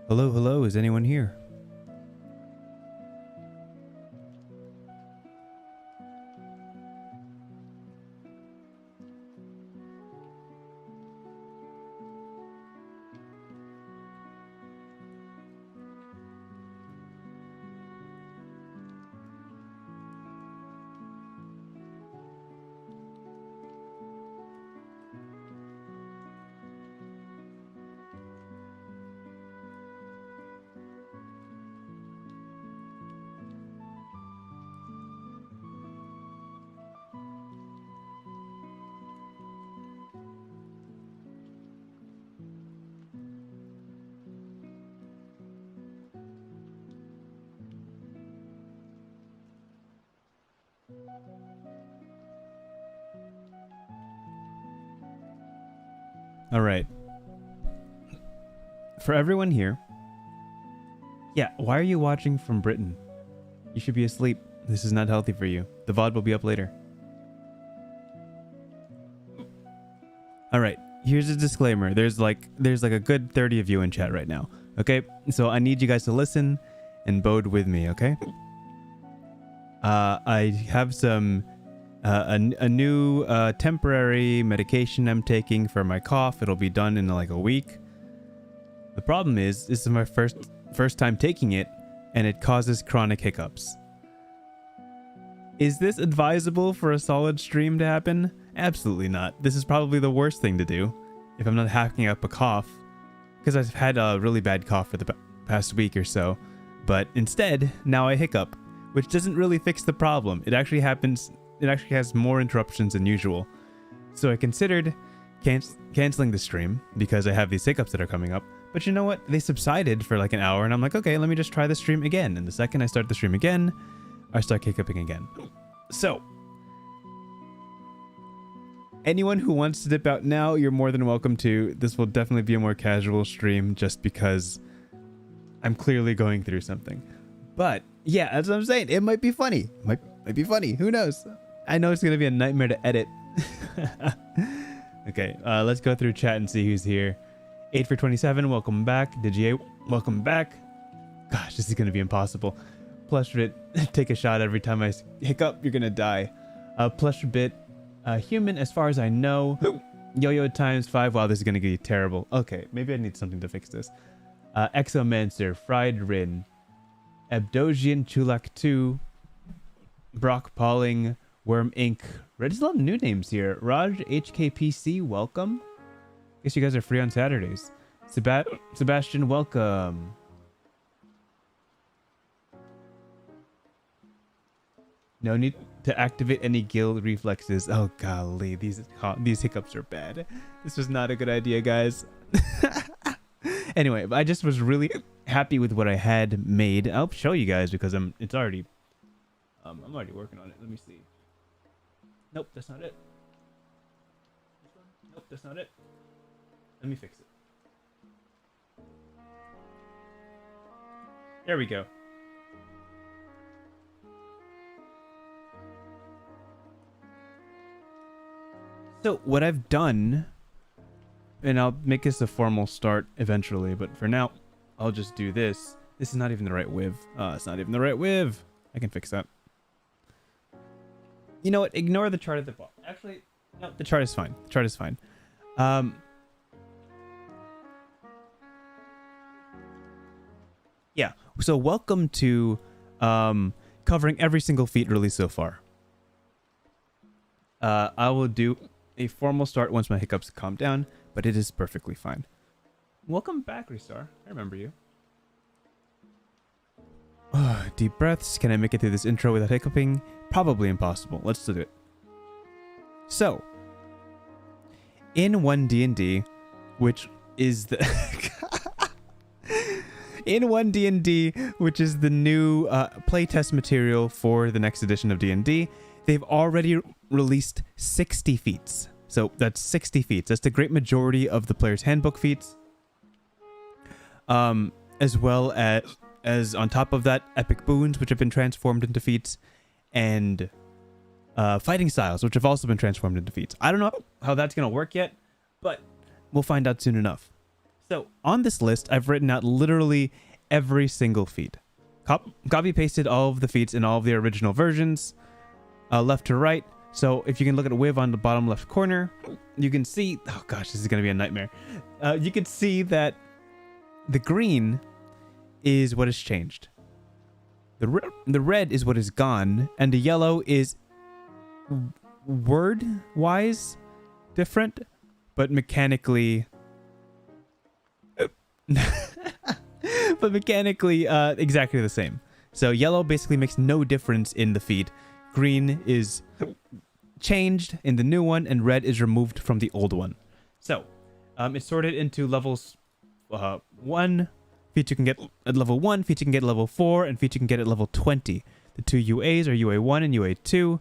Hello, hello, is anyone here? All right. For everyone here, yeah, why are you watching from Britain? You should be asleep. This is not healthy for you. The VOD will be up later. All right, here's a disclaimer. There's like a good 30 of you in chat right now. Okay, so I need you guys to listen and bode with me. Okay. I have some a new temporary medication I'm taking for my cough. It'll be done in like a week. The problem is, this is my first time taking it, and it causes chronic hiccups. Is this advisable for a solid stream to happen? Absolutely not. This is probably the worst thing to do if I'm not hacking up a cough, because I've had a really bad cough for the past week or so. But instead, now I hiccup, which doesn't really fix the problem. It actually has more interruptions than usual. So I considered canceling the stream because I have these hiccups that are coming up. But you know what? They subsided for like an hour, and I'm like, okay, let me just try the stream again. And the second I start the stream again, I start hiccuping again. So, anyone who wants to dip out now, you're more than welcome to. This will definitely be a more casual stream just because I'm clearly going through something. But yeah, that's what I'm saying. It might be funny. Might be funny. Who knows? I know it's going to be a nightmare to edit. Okay, let's go through chat and see who's here. 8 for 27, welcome back. Digier, welcome back. Gosh, this is going to be impossible. Plushbit, take a shot every time I hiccup, you're going to die. Plushbit, human, as far as I know. Yo-yo times 5, wow, this is going to be terrible. Okay, maybe I need something to fix this. Exomancer, Fried Rin, Abdogian Chulak 2, Brock Pauling, Worm Inc. There's a lot of new names here. Raj HKPC, welcome. Guess you guys are free on Saturdays. Sebastian, welcome. No need to activate any guild reflexes. Oh golly, these hiccups are bad. This was not a good idea, guys. Anyway, I just was really happy with what I had made. I'll show you guys because I'm already working on it. Let me see. Nope, that's not it. This one? Nope, that's not it. Let me fix it. There we go. So what I've done, and I'll make this a formal start eventually, but for now, I'll just do this. This is not even the right width. It's not even the right width. I can fix that. You know what? Ignore the chart at the bottom. Actually, no, the chart is fine. The chart is fine. Yeah, so welcome to covering every single feat released so far. I will do a formal start once my hiccups calm down, but it is perfectly fine. Welcome back, Restar. I remember you. Deep breaths. Can I make it through this intro without hiccuping? Probably impossible. Let's do it. So, in OneD&D, which is the... in OneD&D, which is the new playtest material for the next edition of D&D, they've already released 60 feats. So that's 60 feats. That's the great majority of the player's handbook feats. As well as on top of that, epic boons, which have been transformed into feats, and fighting styles, which have also been transformed into feats. I don't know how that's going to work yet, but we'll find out soon enough. So on this list, I've written out literally every single feat. Copy pasted all of the feats in all of the original versions, left to right. So if you can look at Wiv on the bottom left corner, you can see, oh gosh, this is going to be a nightmare. You can see that the green is what has changed. The red is what is gone, and the yellow is word-wise different, but mechanically exactly the same. So yellow basically makes no difference in the feat. Green is changed in the new one, and red is removed from the old one. So it's sorted into levels 1, feat you can get at level 1, feat you can get at level 4, and feat you can get at level 20. The 2 UAs are UA1 and UA2.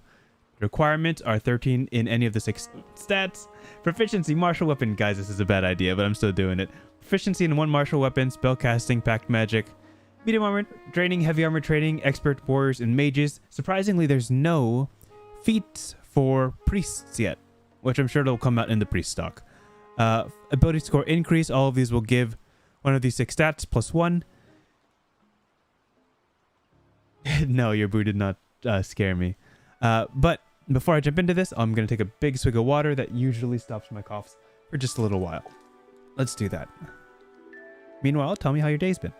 Requirements are 13 in any of the 6 stats. Proficiency, martial weapon. Guys, this is a bad idea, but I'm still doing it. Proficiency in 1 martial weapon, spellcasting, pact magic, medium armor training, heavy armor training, expert warriors, and mages. Surprisingly, there's no feats for priests yet, which I'm sure they'll come out in the priest stock. Ability score increase. All of these will give one of these 6 stats plus 1. No, your boo did not scare me. But before I jump into this, I'm going to take a big swig of water that usually stops my coughs for just a little while. Let's do that. Meanwhile, tell me how your day's been.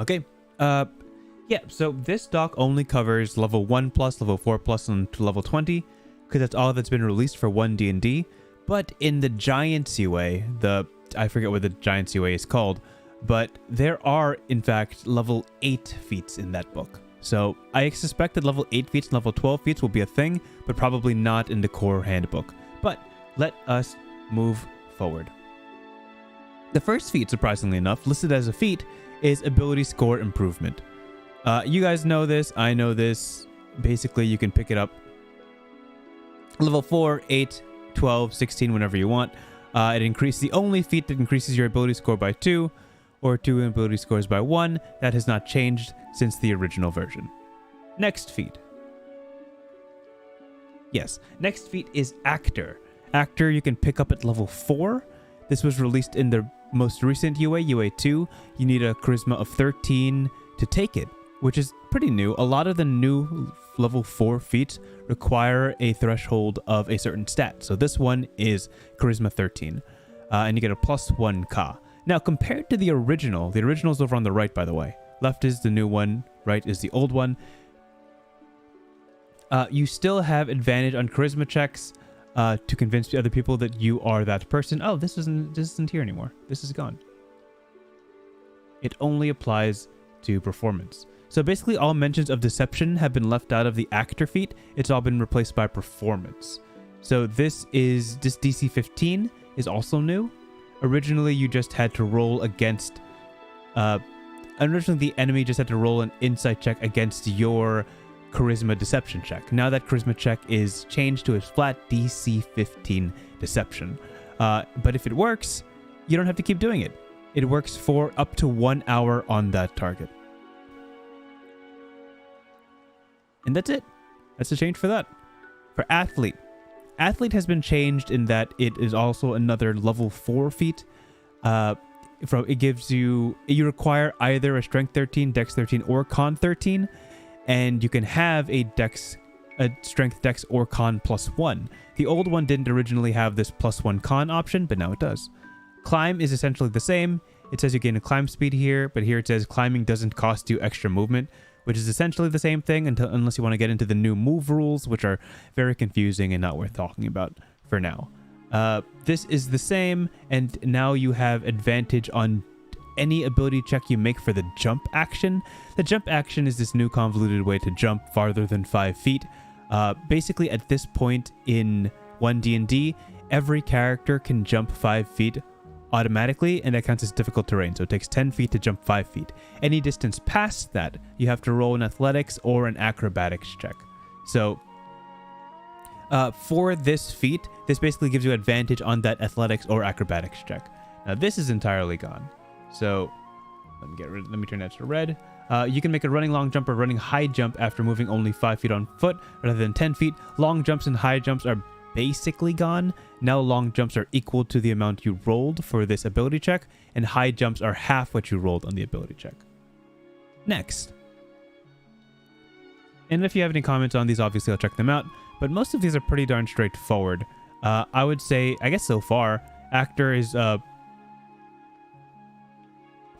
Okay, yeah, so this doc only covers level 1 plus, level 4 plus, and to level 20, because that's all that's been released for OneD&D. But in the Giants UA, I forget what the Giants UA is called, but there are, in fact, level 8 feats in that book. So I suspect that level 8 feats and level 12 feats will be a thing, but probably not in the core handbook. But let us move forward. The first feat, surprisingly enough, listed as a feat, is ability score improvement. You guys know this. I know this. Basically, you can pick it up level 4, 8, 12, 16, whenever you want. It increases the only feat that increases your ability score by 2 or 2 ability scores by 1. That has not changed since the original version. Next feat. Yes, next feat is Actor. Actor you can pick up at level 4. This was released in the most recent UA, UA2. You need a charisma of 13 to take it, which is pretty new. A lot of the new level 4 feats require a threshold of a certain stat. So this one is charisma 13, and you get a plus 1 Ka. Now, compared to the original's over on the right, by the way. Left is the new one, right is the old one. You still have advantage on charisma checks, to convince the other people that you are that person. Oh, this isn't here anymore. This is gone. It only applies to performance. So basically all mentions of deception have been left out of the actor feat. It's all been replaced by performance. So this DC 15 is also new. Originally you just had to roll against originally the enemy just had to roll an insight check against your charisma deception check. Now that charisma check is changed to a flat DC 15 deception. But if it works, you don't have to keep doing it. It works for up to 1 hour on that target. And that's it. That's the change for that. For Athlete. Athlete has been changed in that it is also another level 4 feat. It gives you require either a Strength 13, Dex 13, or Con 13. And you can have a Strength, Dex, or Con plus 1. The old one didn't originally have this plus 1 Con option, but now it does. Climb is essentially the same. It says you gain a climb speed here, but here it says climbing doesn't cost you extra movement, which is essentially the same thing unless you want to get into the new move rules, which are very confusing and not worth talking about for now. This is the same, and now you have advantage on any ability check you make for the jump action. The jump action is this new convoluted way to jump farther than 5 feet. Basically, at this point in OneD&D, every character can jump 5 feet automatically, and that counts as difficult terrain. So it takes 10 feet to jump 5 feet. Any distance past that, you have to roll an athletics or an acrobatics check. So for this feat, this basically gives you advantage on that athletics or acrobatics check. Now this is entirely gone. So let me turn that to red. You can make a running long jump or running high jump after moving only 5 feet on foot rather than 10 feet. Long jumps and high jumps are basically gone. Now long jumps are equal to the amount you rolled for this ability check, and high jumps are half what you rolled on the ability check. Next. And if you have any comments on these, obviously I'll check them out, but most of these are pretty darn straightforward. I would say, I guess so far, actor is... Oh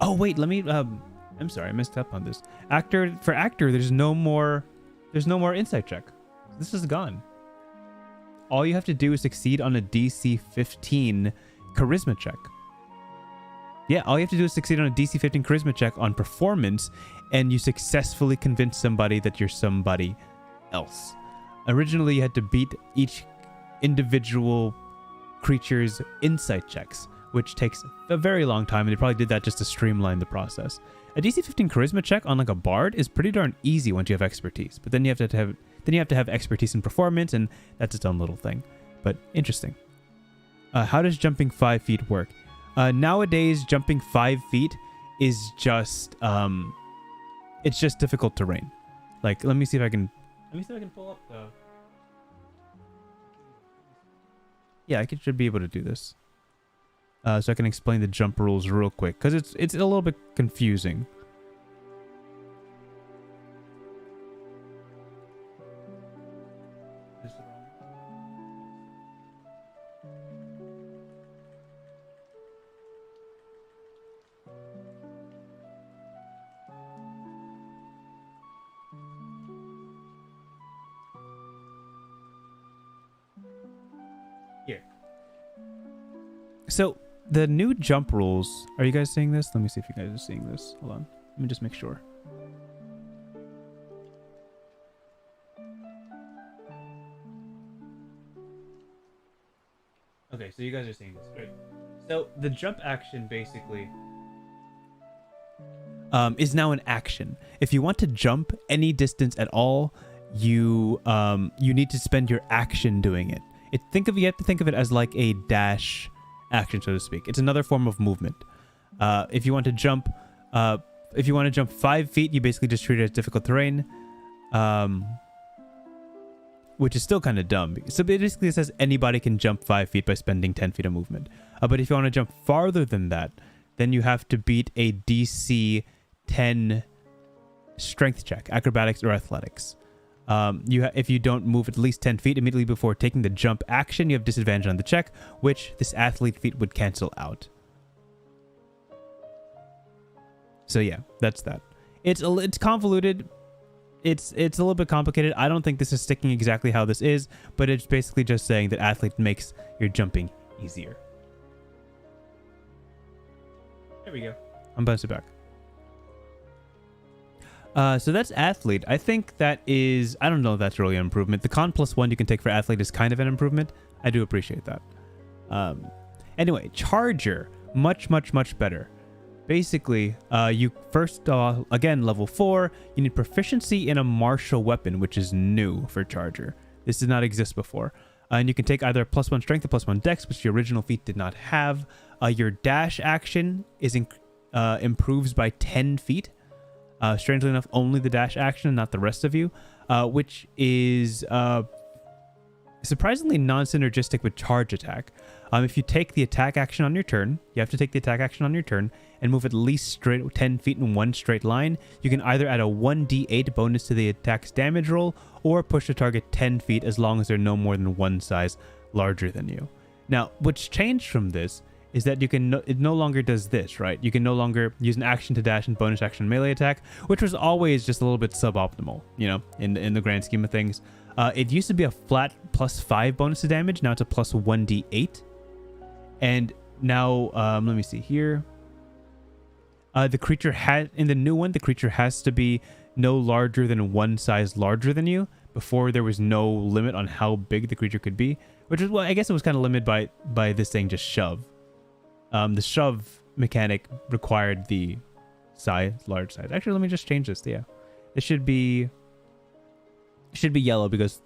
wait, let me... I'm sorry, I messed up on this. For actor, there's no more insight check. This is gone. All you have to do is succeed on a DC 15 charisma check. Yeah, all you have to do is succeed on a DC 15 charisma check on performance, and you successfully convince somebody that you're somebody else. Originally, you had to beat each individual creature's insight checks, which takes a very long time, and they probably did that just to streamline the process. A DC 15 charisma check on like a bard is pretty darn easy once you have expertise, but then you have to have expertise in performance, and that's its own little thing. But interesting. How does jumping 5 feet work? Nowadays, jumping 5 feet is just it's just difficult terrain. Like, let me see if I can pull up the... Yeah, I should be able to do this. So I can explain the jump rules real quick, because it's a little bit confusing. Here. So the new jump rules, are you guys seeing this? Let me see if you guys are seeing this. Hold on. Let me just make sure. Okay, so you guys are seeing this, right? So the jump action basically is now an action. If you want to jump any distance at all, you need to spend your action doing it. You have to think of it as like a dash action, so to speak. It's another form of movement. If you want to jump 5 feet, you basically just treat it as difficult terrain, which is still kind of dumb. So basically it says anybody can jump 5 feet by spending 10 feet of movement. But if you want to jump farther than that, then you have to beat a DC 10 strength check, acrobatics or athletics. If you don't move at least 10 feet immediately before taking the jump action, you have disadvantage on the check, which this athlete feat would cancel out. So yeah, that's that. It's convoluted. It's a little bit complicated. I don't think this is sticking exactly how this is, but it's basically just saying that athlete makes your jumping easier. There we go. I'm bouncing back. So that's athlete. I think that is... I don't know if that's really an improvement. The con +1 you can take for athlete is kind of an improvement. I do appreciate that. Anyway, charger. Much, much, much better. Basically, you first, again, level 4, you need proficiency in a martial weapon, which is new for charger. This did not exist before. And you can take either a +1 strength or +1 dex, which the original feat did not have. Your dash action is improves by 10 feet. Strangely enough, only the dash action, not the rest of you, which is surprisingly non-synergistic with charge attack. If you take the attack action on your turn, you have to take the attack action on your turn and move at least straight 10 feet in one straight line. You can either add a 1d8 bonus to the attack's damage roll or push the target 10 feet as long as they're no more than one size larger than you. Now, what's changed from this is that it no longer does this, right? You can no longer use an action to dash and bonus action melee attack, which was always just a little bit suboptimal, you know, in the grand scheme of things. It used to be a flat +5 bonus to damage. Now it's a +1d8. And now, let me see here. The creature in the new one, the creature has to be no larger than one size larger than you. before there was no limit on how big the creature could be, which is, well, I guess it was kind of limited by this thing, just shove. The shove mechanic required the large size. Actually, let me just change this. Yeah, it should be yellow because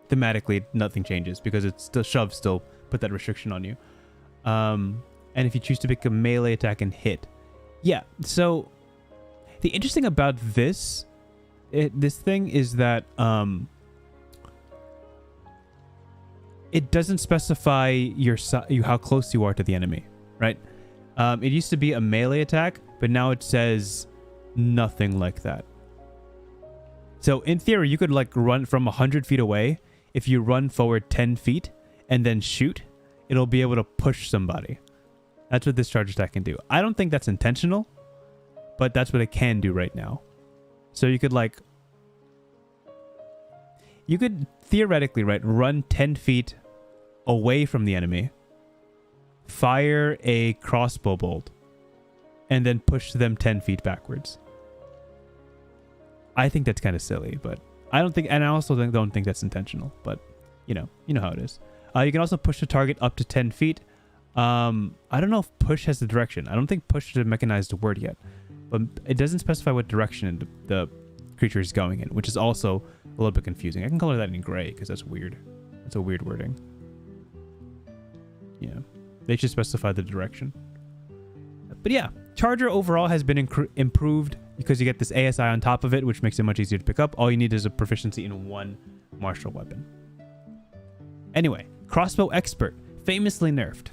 thematically nothing changes because it's still shove still put that restriction on you. And if you choose to pick a melee attack and hit, yeah. So the interesting about this thing is that it doesn't specify how close you are to the enemy, right? It used to be a melee attack, but now it says nothing like that. So in theory, you could like run from 100 feet away. If you run forward 10 feet and then shoot, it'll be able to push somebody. That's what this charge attack can do. I don't think that's intentional, but that's what it can do right now. So you could theoretically, right, run 10 feet away from the enemy, fire a crossbow bolt, and then push them 10 feet backwards. I think that's kind of silly, but I don't think, and I also don't think that's intentional, but you know how it is. You can also push the target up to 10 feet. I don't know if push has the direction. I don't think push is a mechanized word yet, but it doesn't specify what direction the creature is going in, which is also a little bit confusing. I can color that in gray because that's weird. That's a weird wording. Yeah, they should specify the direction. But yeah, Charger overall has been improved because you get this ASI on top of it, which makes it much easier to pick up. All you need is a proficiency in one martial weapon. Anyway, Crossbow Expert, famously nerfed.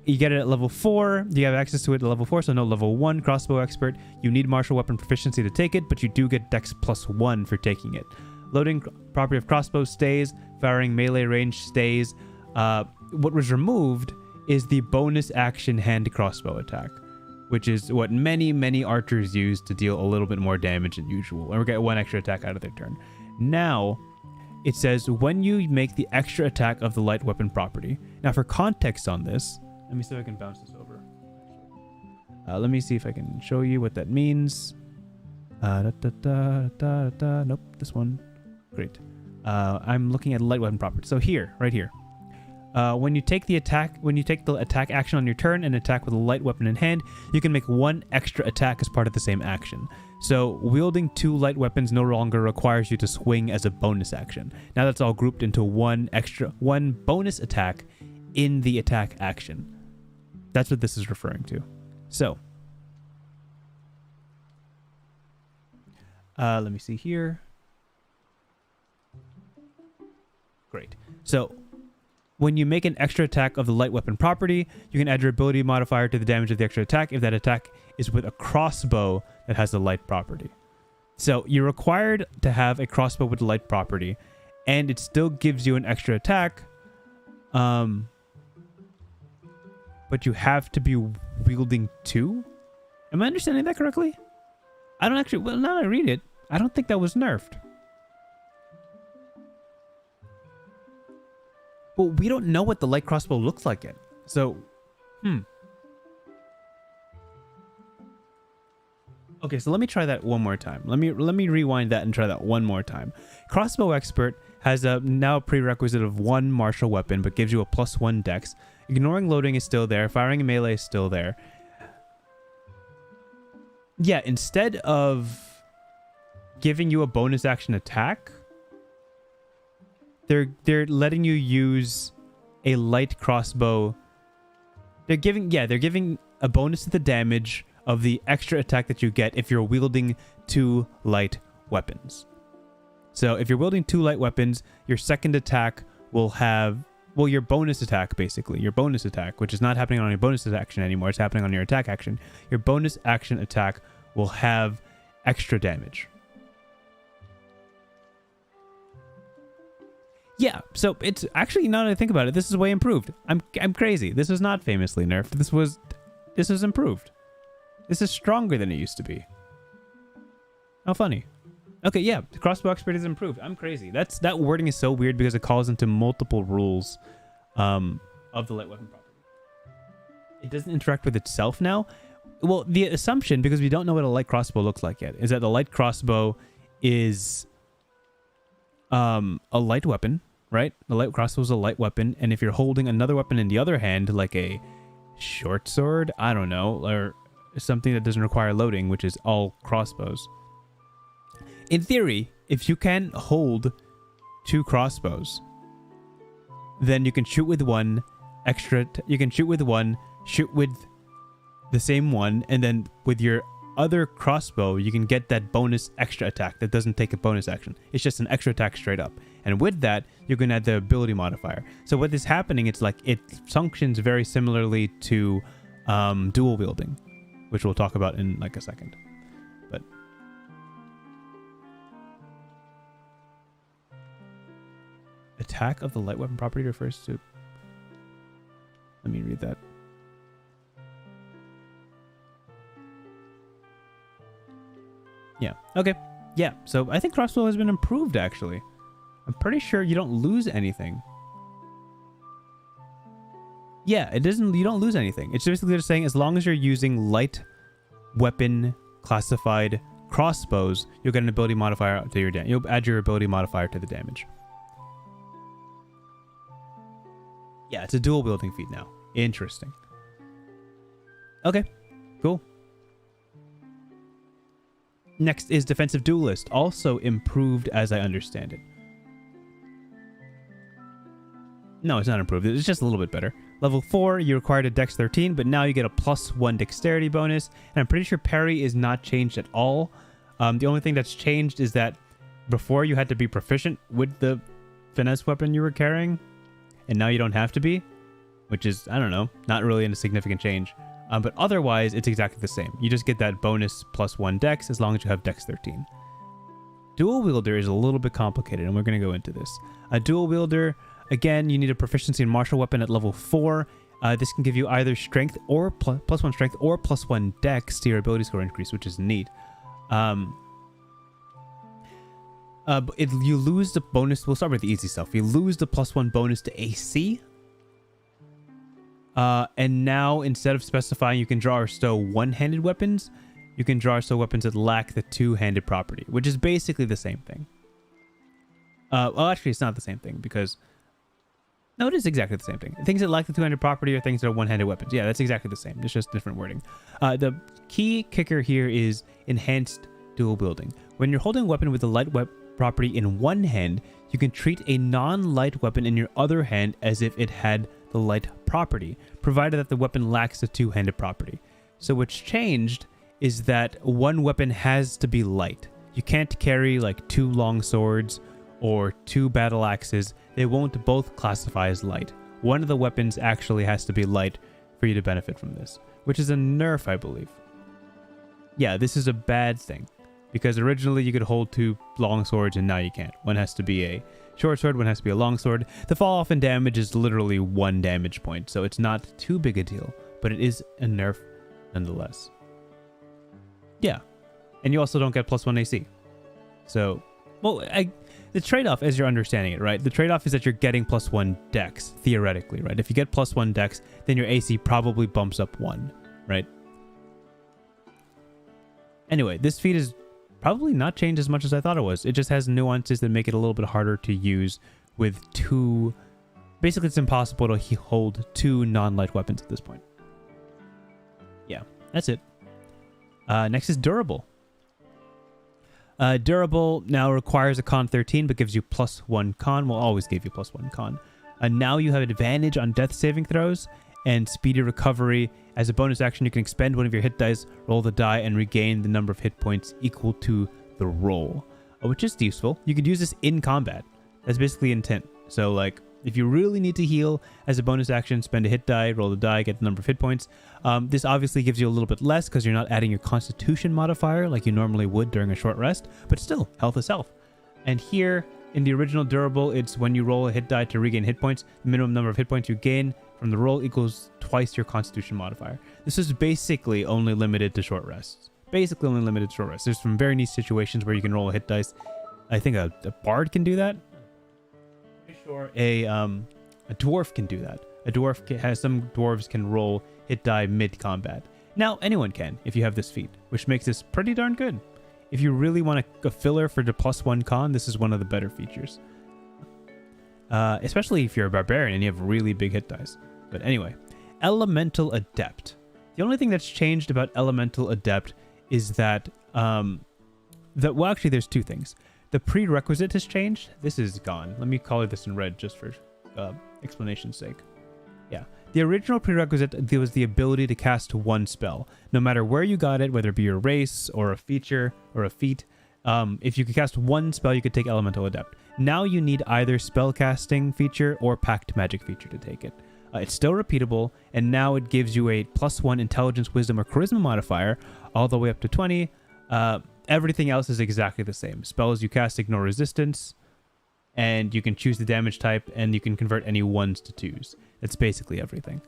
You get it at level 4. You have access to it at level 4, so no level 1 Crossbow Expert. You need martial weapon proficiency to take it, but you do get Dex +1 for taking it. Loading property of crossbow stays. Firing melee range stays. What was removed is the bonus action hand crossbow attack, which is what many archers use to deal a little bit more damage than usual, or get 1 extra attack out of their turn. Now, it says when you make the extra attack of the light weapon property. Now, for context on this, let me see if I can bounce this over. Let me see if I can show you what that means. Nope, this one. Great. I'm looking at light weapon property. So here, right here. When you take the attack action on your turn and attack with a light weapon in hand, you can make 1 extra attack as part of the same action. So wielding 2 light weapons no longer requires you to swing as a bonus action. Now that's all grouped into one bonus attack in the attack action. That's what this is referring to. So let me see here. Great. So when you make an extra attack of the light weapon property, you can add your ability modifier to the damage of the extra attack if that attack is with a crossbow that has the light property. So you're required to have a crossbow with the light property, and it still gives you an extra attack, but you have to be wielding 2? Am I understanding that correctly? I don't actually, well, now that I read it, I don't think that was nerfed. But we don't know what the light crossbow looks like yet. So, Okay, so let me try that one more time. Let me rewind that and try that one more time. Crossbow Expert has a now prerequisite of 1 martial weapon, but gives you a +1 dex. Ignoring loading is still there. Firing a melee is still there. Yeah, instead of giving you a bonus action attack, they're letting you use a light crossbow. They're giving a bonus to the damage of the extra attack that you get if you're wielding 2 light weapons. So if you're wielding 2 light weapons, your second attack will have, well, your bonus attack, basically. Your bonus attack, which is not happening on your bonus action anymore. It's happening on your attack action. Your bonus action attack will have extra damage. Yeah, so it's actually, now that I think about it, this is way improved. I'm crazy. This is not famously nerfed. This was improved. This is stronger than it used to be. How funny. Okay, yeah, the Crossbow Expert is improved. I'm crazy. That wording is so weird because it calls into multiple rules of the light weapon property. It doesn't interact with itself now. Well, the assumption, because we don't know what a light crossbow looks like yet, is that the light crossbow is a light weapon, right? The light crossbow is a light weapon, and if you're holding another weapon in the other hand, like a short sword, I don't know, or something that doesn't require loading, which is all crossbows. In theory, if you can hold 2 crossbows, then you can shoot with one extra. You can shoot with one, shoot with the same one, and then with your other crossbow, you can get that bonus extra attack that doesn't take a bonus action. It's just an extra attack straight up. And with that, you can add the ability modifier. So what is happening, it's like it functions very similarly to dual wielding, which we'll talk about in like a second. But attack of the light weapon property refers to... Let me read that. Yeah. Okay. Yeah. So I think crossbow has been improved, actually. I'm pretty sure you don't lose anything. Yeah, it doesn't. You don't lose anything. It's basically just saying as long as you're using light weapon classified crossbows, you'll get an ability modifier to your damage. You'll add your ability modifier to the damage. Yeah, it's a dual wielding feat now. Interesting. Okay. Cool. Next is Defensive Duelist, also improved as I understand it. No, it's not improved. It's just a little bit better. Level 4, you required a Dex 13, but now you get a +1 Dexterity bonus. And I'm pretty sure parry is not changed at all. The only thing that's changed is that before you had to be proficient with the finesse weapon you were carrying, and now you don't have to be, which is, I don't know, not really a significant change. But otherwise, it's exactly the same. You just get that bonus +1 Dex as long as you have Dex 13. Dual Wielder is a little bit complicated, and we're going to go into this. A Dual Wielder, again, you need a proficiency in martial weapon at level 4. This can give you either strength or +1 strength or +1 Dex to your ability score increase, which is neat. You lose the bonus. We'll start with the easy stuff. You lose the +1 bonus to AC. And now, instead of specifying you can draw or stow one-handed weapons, you can draw or stow weapons that lack the two-handed property, which is basically the same thing. Well, actually, it's not the same thing, because... No, it is exactly the same thing. Things that lack the two-handed property are things that are one-handed weapons. Yeah, that's exactly the same. It's just different wording. The key kicker here is enhanced dual wielding. When you're holding a weapon with the light property in one hand, you can treat a non-light weapon in your other hand as if it had the light property, provided that the weapon lacks the two-handed property. So what's changed is that one weapon has to be light. You can't carry like 2 long swords or 2 battle axes. They won't both classify as light. One of the weapons actually has to be light for you to benefit from this, which is a nerf, I believe. Yeah, this is a bad thing, because originally you could hold 2 long swords and now you can't. One has to be a short sword, one has to be a long sword. The fall off in damage is literally 1 damage point, so it's not too big a deal, but it is a nerf nonetheless. Yeah, and you also don't get +1 AC. So, well, the trade-off, as you're understanding it, right? The trade-off is that you're getting +1 Dex, theoretically, right? If you get +1 Dex, then your AC probably bumps up 1, right? Anyway, this feat is probably not changed as much as I thought it was. It just has nuances that make it a little bit harder to use with 2... Basically, it's impossible to hold 2 non-light weapons at this point. Yeah, that's it. Next is Durable. Durable now requires a con 13, but gives you +1 con. Will always give you +1 con. Now you have advantage on death saving throws and speedy recovery. As a bonus action, you can expend one of your hit dice, roll the die, and regain the number of hit points equal to the roll, which is useful. You could use this in combat. That's basically intent. So, like, if you really need to heal as a bonus action, spend a hit die, roll the die, get the number of hit points. This obviously gives you a little bit less because you're not adding your Constitution modifier like you normally would during a short rest, but still, health is health. And here, in the original Durable, it's when you roll a hit die to regain hit points, the minimum number of hit points you gain from the roll equals twice your Constitution modifier. This is basically only limited to short rests. Basically only limited to short rests. There's some very niche situations where you can roll a hit dice. I think a bard can do that. Or a dwarf can do that. A dwarf has some dwarves can roll hit die mid combat. Now, anyone can if you have this feat, which makes this pretty darn good. If you really want a filler for the +1 con, this is one of the better features. Especially if you're a barbarian and you have really big hit dice. But anyway, Elemental Adept. The only thing that's changed about Elemental Adept is that, well, actually, there's two things. The prerequisite has changed. This is gone. Let me color this in red just for explanation's sake. Yeah. The original prerequisite was the ability to cast one spell. No matter where you got it, whether it be your race or a feature or a feat, if you could cast one spell, you could take Elemental Adept. Now you need either spellcasting feature or Pact Magic feature to take it. It's still repeatable, and now it gives you a +1 Intelligence, Wisdom, or Charisma modifier, all the way up to 20. Everything else is exactly the same. Spells you cast ignore resistance, and you can choose the damage type, and you can convert any 1s to 2s. That's basically everything.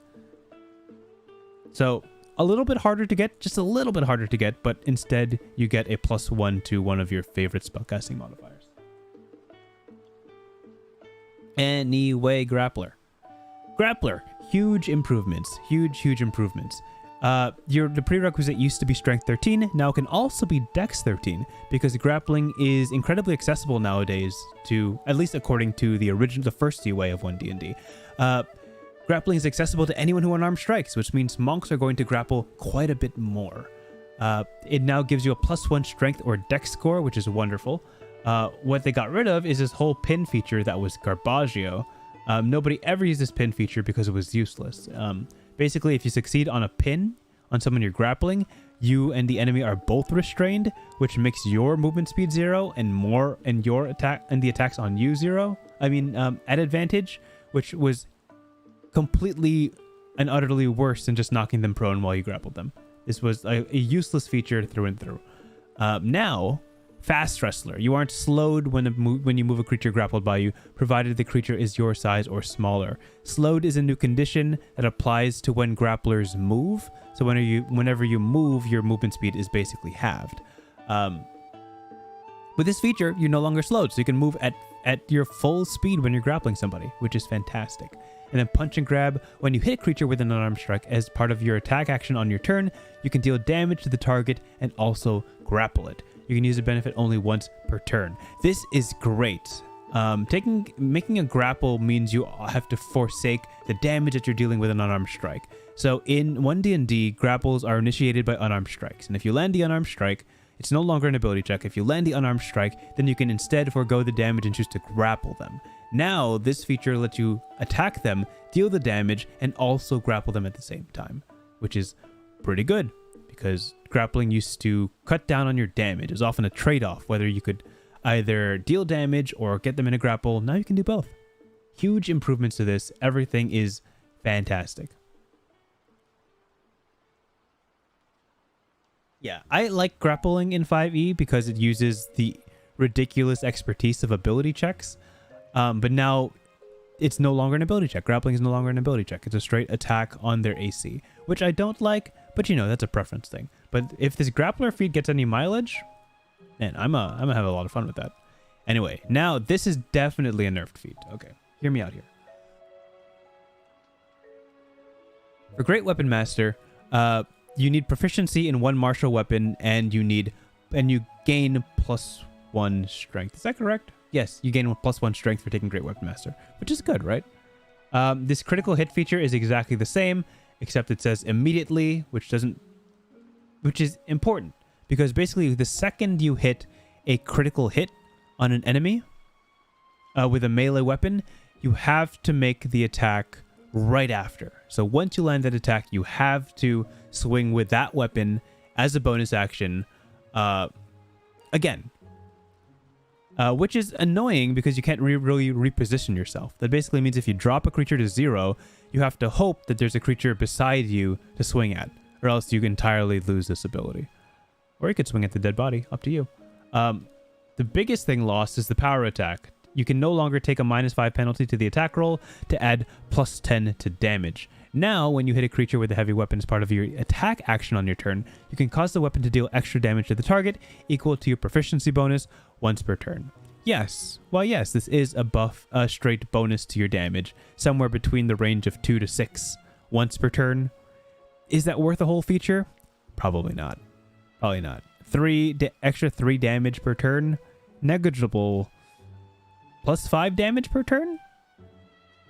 So, a little bit harder to get, just a little bit harder to get, but instead you get a +1 to one of your favorite spellcasting modifiers. Anyway, Grappler. Grappler, huge improvements. Huge improvements. The prerequisite used to be Strength 13, now can also be Dex 13, because grappling is incredibly accessible nowadays to, at least according to the first UA of OneD&D. Grappling is accessible to anyone who unarmed strikes, which means monks are going to grapple quite a bit more. It now gives you a +1 Strength or Dex score, which is wonderful. What they got rid of is this whole pin feature that was Garbaggio. Nobody ever used this pin feature because it was useless. Basically, if you succeed on a pin on someone you're grappling, you and the enemy are both restrained, which makes your movement speed 0 and your attack and the attacks on you 0. At advantage, which was completely and utterly worse than just knocking them prone while you grappled them. This was a useless feature through and through. Now, Fast Wrestler. You aren't slowed when you move a creature grappled by you, provided the creature is your size or smaller. Slowed is a new condition that applies to when grapplers move. So whenever you move, your movement speed is basically halved. With this feature, you're no longer slowed, so you can move at your full speed when you're grappling somebody, which is fantastic. And then Punch and Grab. When you hit a creature with an unarmed strike as part of your attack action on your turn, you can deal damage to the target and also grapple it. You can use the benefit only once per turn. This is great. Making a grapple means you have to forsake the damage that you're dealing with an unarmed strike. So in OneD&D, grapples are initiated by unarmed strikes. And if you land the unarmed strike, it's no longer an ability check. If you land the unarmed strike, then you can instead forego the damage and choose to grapple them. Now, this feature lets you attack them, deal the damage, and also grapple them at the same time, which is pretty good. Because grappling used to cut down on your damage. It was often a trade-off, whether you could either deal damage or get them in a grapple. Now you can do both. Huge improvements to this. Everything is fantastic. Yeah, I like grappling in 5e because it uses the ridiculous expertise of ability checks. But now it's no longer an ability check. Grappling is no longer an ability check. It's a straight attack on their AC, which I don't like. But that's a preference thing. But if this grappler feat gets any mileage, man, I'm gonna have a lot of fun with that. Anyway, now this is definitely a nerfed feat. Okay, hear me out here. For Great Weapon Master, you need proficiency in one martial weapon, and you gain +1 strength. Is that correct? Yes, you gain +1 strength for taking Great Weapon Master, which is good, right? This critical hit feature is exactly the same, except it says immediately, which is important, because basically the second you hit a critical hit on an enemy with a melee weapon, you have to make the attack right after. So once you land that attack, you have to swing with that weapon as a bonus action again. Which is annoying because you can't really reposition yourself. That basically means if you drop a creature to 0, you have to hope that there's a creature beside you to swing at, or else you entirely lose this ability. Or you could swing at the dead body, up to you. The biggest thing lost is the power attack. You can no longer take a -5 penalty to the attack roll to add +10 to damage. Now, when you hit a creature with a heavy weapon as part of your attack action on your turn, you can cause the weapon to deal extra damage to the target, equal to your proficiency bonus once per turn. Yes, this is a straight bonus to your damage, somewhere between the range of 2 to 6 once per turn. Is that worth a whole feature? Probably not. Probably not. Extra 3 damage per turn. Negligible. Plus 5 damage per turn?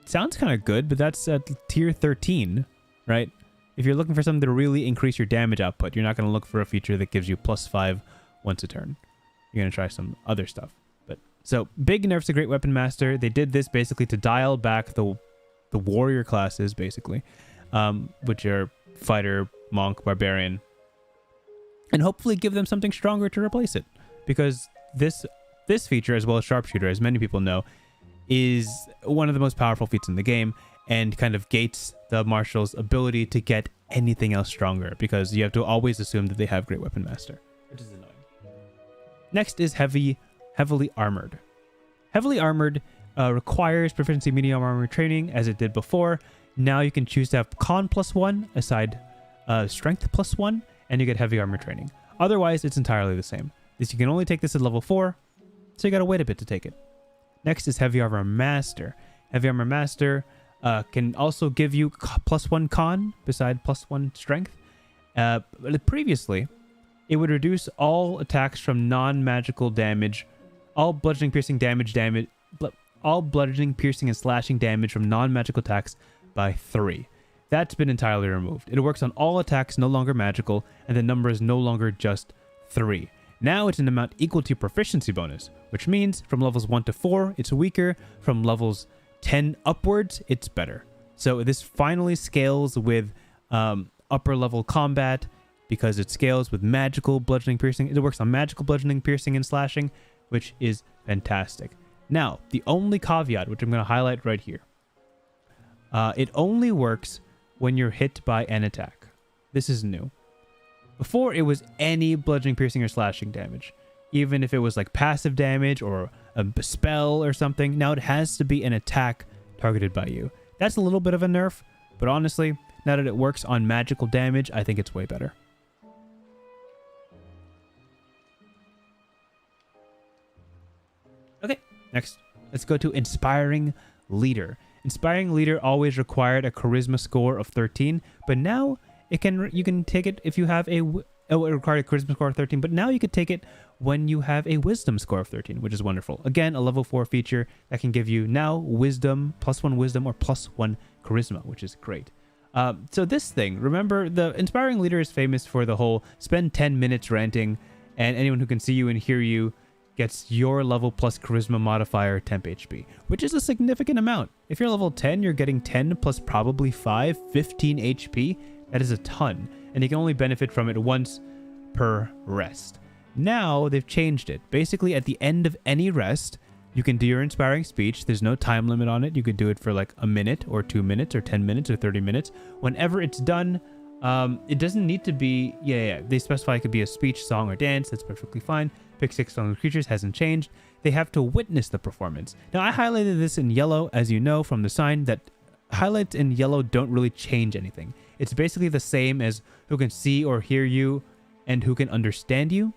Sounds kind of good, but that's at tier 13, right? If you're looking for something to really increase your damage output, you're not going to look for a feature that gives you plus 5 once a turn. You're going to try some other stuff. So, big nerfs to Great Weapon Master. They did this basically to dial back the warrior classes, basically, which are fighter, monk, barbarian, and hopefully give them something stronger to replace it. Because this feature, as well as Sharpshooter, as many people know, is one of the most powerful feats in the game and kind of gates the Marshal's ability to get anything else stronger, because you have to always assume that they have Great Weapon Master, which is annoying. Next is Heavily Armored. Heavily Armored requires Proficiency Medium Armor training, as it did before. Now you can choose to have Con +1 aside Strength +1, and you get Heavy Armor training. Otherwise, it's entirely the same. You can only take this at level 4, so you gotta wait a bit to take it. Next is Heavy Armor Master. Heavy Armor Master can also give you +1 Con beside +1 Strength. Previously, it would reduce all attacks from non-magical damage, all bludgeoning, piercing, and slashing damage from non-magical attacks by 3. That's been entirely removed. It works on all attacks no longer magical, and the number is no longer just 3. Now it's an amount equal to proficiency bonus, which means from levels 1 to 4, it's weaker. From levels 10 upwards, it's better. So this finally scales with upper level combat, because it scales with magical bludgeoning, piercing. It works on magical bludgeoning, piercing, and slashing, which is fantastic. Now, the only caveat, which I'm going to highlight right here, it only works when you're hit by an attack. This is new. Before, it was any bludgeoning, piercing, or slashing damage, even if it was like passive damage or a spell or something. Now it has to be an attack targeted by you. That's a little bit of a nerf, but honestly, now that it works on magical damage, I think it's way better. Okay, next, let's go to Inspiring Leader. Inspiring Leader always required a Charisma score of 13, but now you can take it if you have it required a Charisma score of 13, but now you could take it when you have a Wisdom score of 13, which is wonderful. Again, a level 4 feature that can give you now Wisdom, +1 Wisdom, or +1 Charisma, which is great. So this thing, remember, the Inspiring Leader is famous for the whole spend 10 minutes ranting, and anyone who can see you and hear you gets your level plus charisma modifier temp HP, which is a significant amount. If you're level 10, you're getting 10 plus probably 15 HP. That is a ton, and you can only benefit from it once per rest. Now they've changed it. Basically, at the end of any rest, you can do your inspiring speech. There's no time limit on it. You could do it for like a minute or 2 minutes or 10 minutes or 30 minutes. Whenever it's done, it doesn't need to be, they specify it could be a speech, song, or dance. That's perfectly fine. Pick 6 song creatures, hasn't changed. They have to witness the performance. Now, I highlighted this in yellow, as you know from the sign, that highlights in yellow don't really change anything. It's basically the same as who can see or hear you and who can understand you.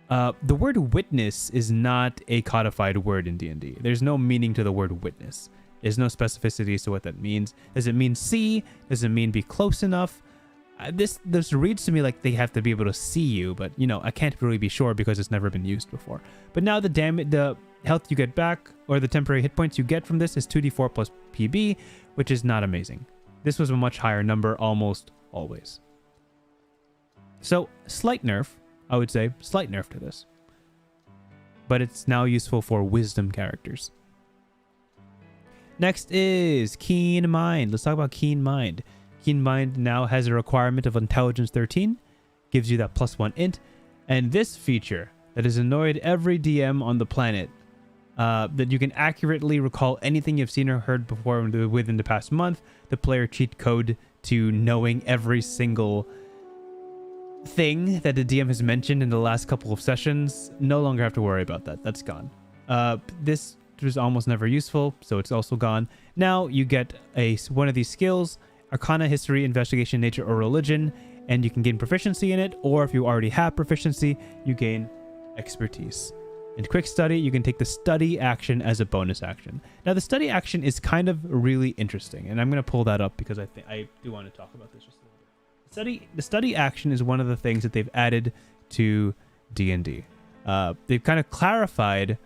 The word witness is not a codified word in D&D. There's no meaning to the word witness. There's no specificity as to what that means. Does it mean see? Does it mean be close enough? This reads to me like they have to be able to see you, but I can't really be sure because it's never been used before. But now the health you get back, or the temporary hit points you get from this, is 2d4 plus PB, which is not amazing. This was a much higher number almost always. So slight nerf, I would say, slight nerf to this. But it's now useful for wisdom characters. Next is Keen Mind. Let's talk about Keen Mind. Keen Mind now has a requirement of Intelligence 13, gives you that +1 int, and this feature that has annoyed every DM on the planet, that you can accurately recall anything you've seen or heard before within the past month, the player cheat code to knowing every single thing that the DM has mentioned in the last couple of sessions. No longer have to worry about that. That's gone. This was almost never useful, so it's also gone. Now you get one of these skills, Arcana, History, Investigation, Nature, or Religion, and you can gain proficiency in it, or if you already have proficiency, you gain expertise. In Quick Study, you can take the study action as a bonus action. Now, the study action is kind of really interesting, and I'm going to pull that up because I do want to talk about this just a little bit. The study action is one of the things that they've added to D&D. They've kind of clarified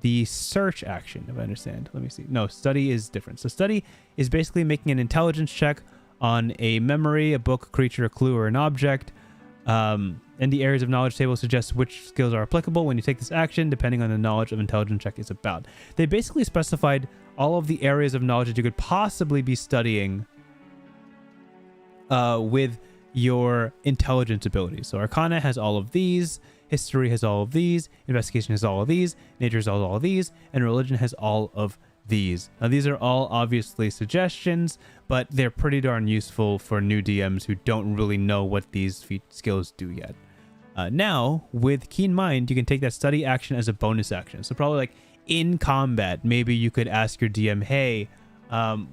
the search action, if I understand. Let me see. No, study is different. So study is basically making an intelligence check on a memory, a book, a creature, a clue, or an object. And the areas of knowledge table suggests which skills are applicable when you take this action, depending on the knowledge of intelligence check is about. They basically specified all of the areas of knowledge that you could possibly be studying with your intelligence abilities. So Arcana has all of these, History has all of these, Investigation has all of these, Nature has all of these, and Religion has all of these. Now these are all obviously suggestions, but they're pretty darn useful for new DMs who don't really know what these feat skills do yet. Now, with Keen Mind, you can take that study action as a bonus action. So probably like in combat, maybe you could ask your DM, hey,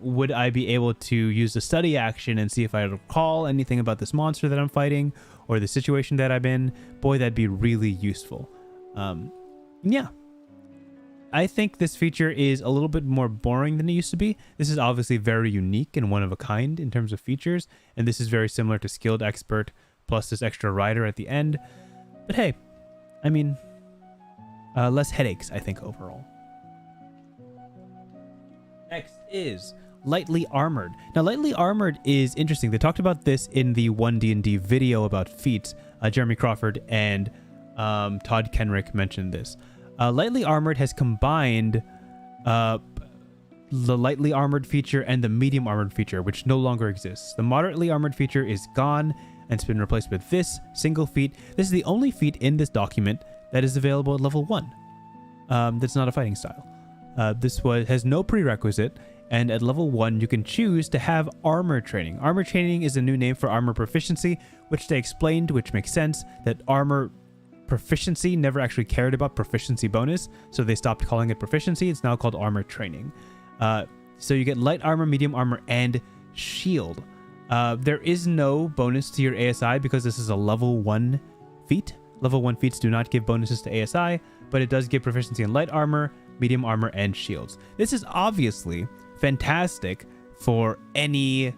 would I be able to use the study action and see if I recall anything about this monster that I'm fighting or the situation that I'm in? Boy, that'd be really useful. Yeah. I think this feature is a little bit more boring than it used to be. This is obviously very unique and one of a kind in terms of features, and this is very similar to Skilled Expert plus this extra rider at the end. But hey, I mean, less headaches, I think, overall. Next is Lightly Armored. Now, Lightly Armored is interesting. They talked about this in the OneD&D video about feats. Jeremy Crawford and Todd Kenrick mentioned this. Lightly Armored has combined the Lightly Armored feature and the Medium Armored feature, which no longer exists. The Moderately Armored feature is gone and it's been replaced with this single feat. This is the only feat in this document that is available at level 1. That's not a fighting style. This has no prerequisite, and at level 1 you can choose to have armor training. Armor training is a new name for armor proficiency, which they explained, which makes sense, that armor proficiency never actually cared about proficiency bonus, so they stopped calling it proficiency. It's now called armor training. So you get light armor, medium armor, and shield. There is no bonus to your ASI because this is a level 1 feat. Level 1 feats do not give bonuses to ASI, but it does give proficiency in light armor, medium armor, and shields. This is obviously fantastic for any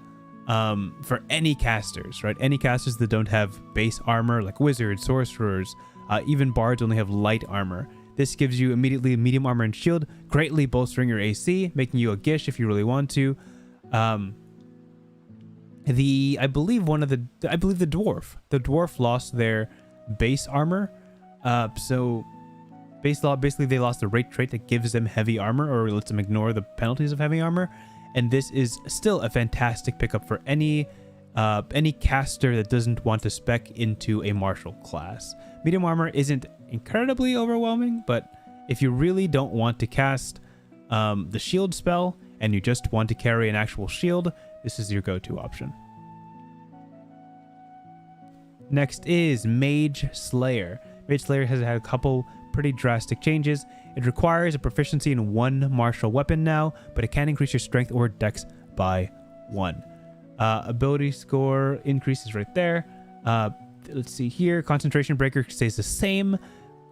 casters, right? Any casters that don't have base armor, like wizards, sorcerers, even bards only have light armor. This gives you immediately medium armor and shield, greatly bolstering your AC, making you a gish if you really want to. I believe the dwarf lost their base armor, so basically they lost the rate trait that gives them heavy armor or lets them ignore the penalties of heavy armor, and this is still a fantastic pickup for any caster that doesn't want to spec into a martial class. Medium armor isn't incredibly overwhelming, but if you really don't want to cast the shield spell and you just want to carry an actual shield, this is your go-to option. Next is Mage Slayer. Mage Slayer has had a couple pretty drastic changes. It requires a proficiency in 1 martial weapon now, but it can increase your strength or dex by 1. Ability score increases right there. Let's see here. Concentration breaker stays the same.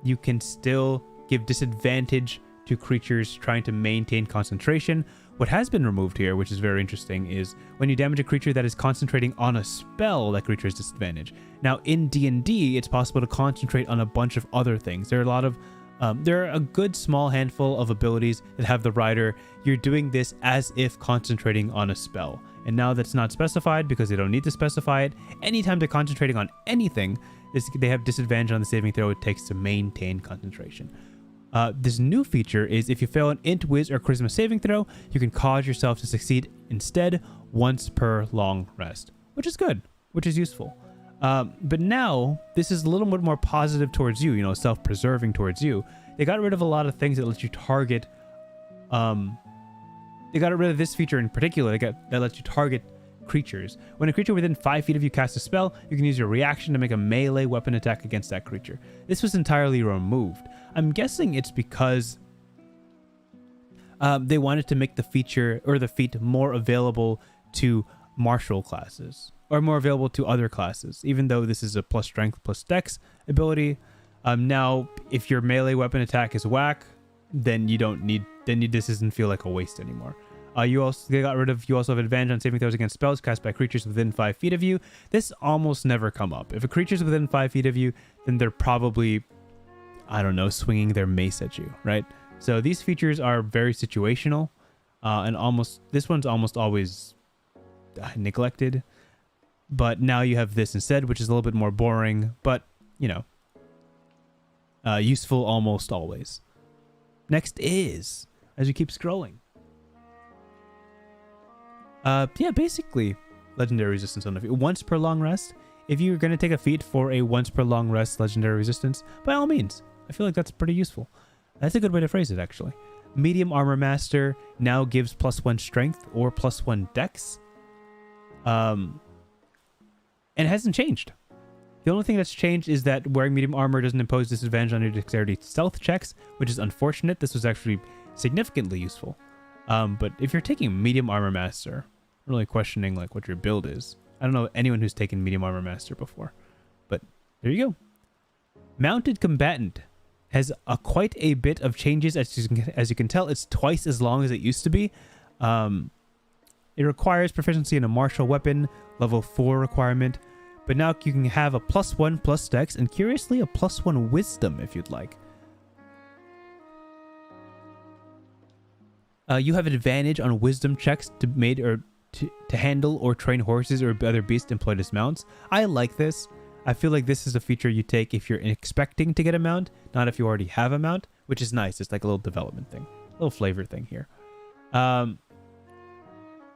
You can still give disadvantage to creatures trying to maintain concentration. What has been removed here, which is very interesting, is when you damage a creature that is concentrating on a spell, that creature is disadvantaged. Now, in D&D, it's possible to concentrate on a bunch of other things. There are a good small handful of abilities that have the rider. You're doing this as if concentrating on a spell. And now that's not specified because they don't need to specify it. Anytime they're concentrating on anything, they have disadvantage on the saving throw it takes to maintain concentration. This new feature is if you fail an int, whiz, or charisma saving throw, you can cause yourself to succeed instead once per long rest, which is good, which is useful. But now this is a little bit more positive towards you, self-preserving towards you. They got rid of a lot of things that let you target. They got rid of this feature in particular that lets you target creatures. When a creature within 5 feet of you casts a spell, you can use your reaction to make a melee weapon attack against that creature. This was entirely removed. I'm guessing it's because they wanted to make the feature or the feat more available to martial classes or more available to other classes, even though this is a plus strength plus dex ability. Now, if your melee weapon attack is whack, then this doesn't feel like a waste anymore. You also have advantage on saving throws against spells cast by creatures within 5 feet of you. This almost never come up. If a creature's within 5 feet of you, then they're probably, I don't know, swinging their mace at you, right? So these features are very situational, and this one's almost always neglected. But now you have this instead, which is a little bit more boring, but you know, useful almost always. Next is, as you keep scrolling. Yeah, basically, legendary resistance on the feat. Once per long rest. If you're going to take a feat for a once per long rest legendary resistance, by all means. I feel like that's pretty useful. That's a good way to phrase it, actually. Medium Armor Master now gives +1 strength or +1 dex. And it hasn't changed. The only thing that's changed is that wearing medium armor doesn't impose disadvantage on your dexterity stealth checks, which is unfortunate. This was actually significantly useful. But if you're taking medium armor master, I'm really questioning like what your build is. I don't know anyone who's taken medium armor master before, but there you go. Mounted Combatant has quite a bit of changes. As you can tell, it's twice as long as it used to be. It requires proficiency in a martial weapon, level 4 requirement, but now you can have a +1 dex and curiously a +1 wisdom if you'd like. You have advantage on wisdom checks to handle or train horses or other beasts employed as mounts. I like this. I feel like this is a feature you take if you're expecting to get a mount, not if you already have a mount, which is nice. It's like a little development thing, a little flavor thing here.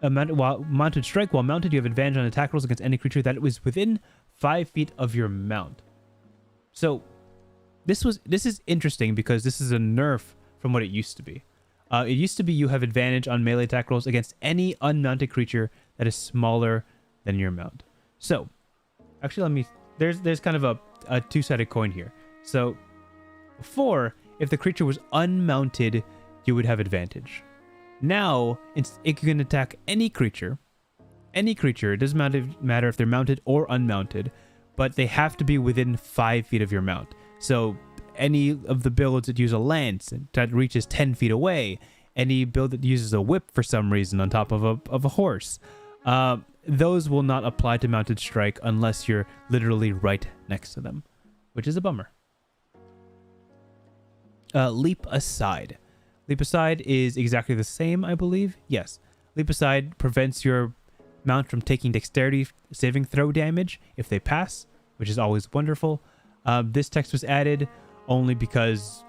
Mounted strike. While mounted, you have advantage on attack rolls against any creature that was within 5 feet of your mount. So this is interesting because this is a nerf from what it used to be. It used to be you have advantage on melee attack rolls against any unmounted creature that is smaller than your mount. So actually, there's kind of a two-sided coin here. So before, if the creature was unmounted, you would have advantage. Now, it can attack any creature. Any creature. It doesn't matter if they're mounted or unmounted, but they have to be within 5 feet of your mount. So any of the builds that use a lance that reaches 10 feet away, any build that uses a whip for some reason on top of a horse, those will not apply to mounted strike unless you're literally right next to them, which is a bummer. Leap Aside. Leap Aside is exactly the same, I believe. Yes. Leap Aside prevents your mount from taking dexterity saving throw damage if they pass, which is always wonderful. This text was added only because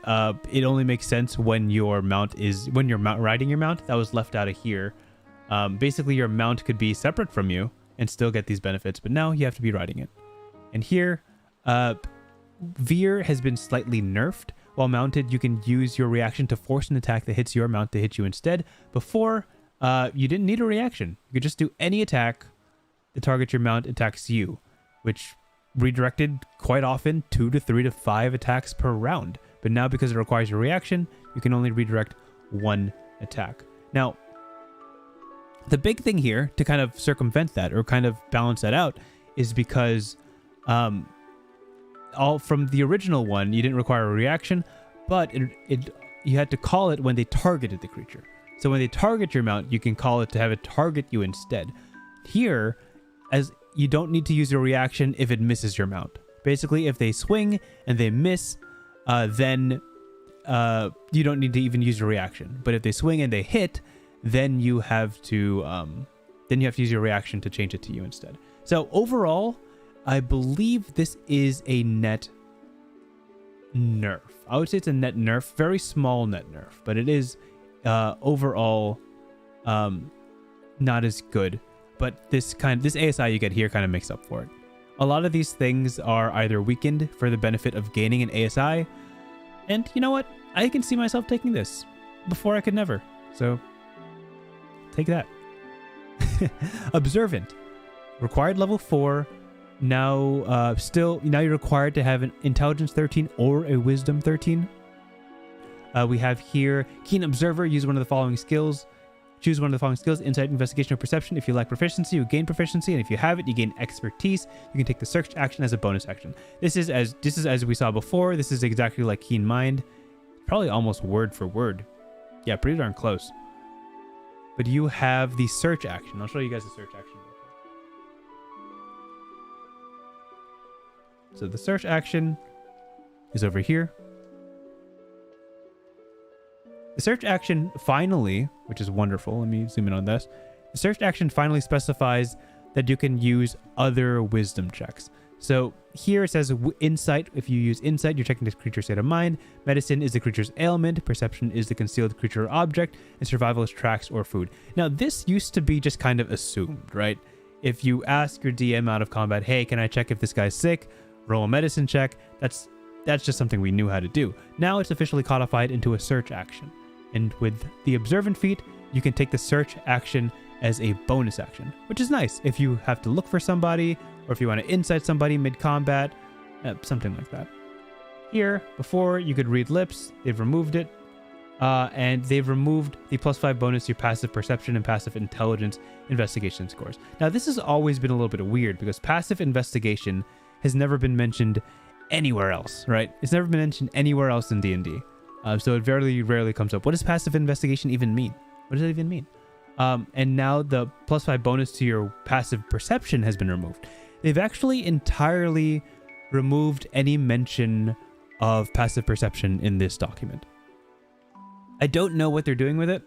it only makes sense when you're riding your mount. That was left out of here. Basically, your mount could be separate from you and still get these benefits, but now you have to be riding it. And here, Veer has been slightly nerfed. While mounted, you can use your reaction to force an attack that hits your mount to hit you instead. Before, you didn't need a reaction. You could just do any attack that targets your mount attacks you, which redirected quite often 2 to 3 to 5 attacks per round. But now, because it requires a reaction, you can only redirect 1 attack. Now, the big thing here to kind of circumvent that or kind of balance that out is because all from the original one, you didn't require a reaction, but you had to call it when they targeted the creature. So when they target your mount, you can call it to have it target you instead. Here, as you don't need to use a reaction if it misses your mount. Basically, if they swing and they miss, then you don't need to even use a reaction. But if they swing and they hit, then you have to use your reaction to change it to you instead. So overall, I believe this is a net nerf. I would say it's a net nerf, very small net nerf, but it is overall not as good. But this ASI you get here kind of makes up for it. A lot of these things are either weakened for the benefit of gaining an ASI, and you know what? I can see myself taking this. Before I could never. So take that. Observant. Required level 4. Now you're required to have an intelligence 13 or a wisdom 13. We have here Keen Observer. Use one of the following skills. Choose one of the following skills: Insight, Investigation, or Perception. If you lack proficiency, you gain proficiency, and if you have it, you gain expertise. You can take the search action as a bonus action. This is as we saw before. This is exactly like Keen Mind. Probably almost word for word. Yeah, pretty darn close. but you have the search action. I'll show you guys the search action. So the search action is over here. The search action finally, which is wonderful, let me zoom in on this. The search action finally specifies that you can use other wisdom checks. So here it says insight. If you use insight, you're checking the creature's state of mind. Medicine is the creature's ailment. Perception is the concealed creature or object. And survival is tracks or food. Now this used to be just kind of assumed, right? If you ask your DM out of combat, hey, can I check if this guy's sick? Roll a medicine check. That's just something we knew how to do. Now it's officially codified into a search action. And with the observant feat, you can take the search action as a bonus action, which is nice if you have to look for somebody or if you want to insight somebody mid-combat, something like that. Here, before you could read lips, they've removed it, and they've removed the +5 bonus to your passive perception and passive intelligence investigation scores. Now, this has always been a little bit weird because passive investigation has never been mentioned anywhere else, right? It's never been mentioned anywhere else in D&D. So it very rarely comes up. What does passive investigation even mean? What does that even mean? And now the +5 bonus to your passive perception has been removed. They've actually entirely removed any mention of passive perception in this document. I don't know what they're doing with it.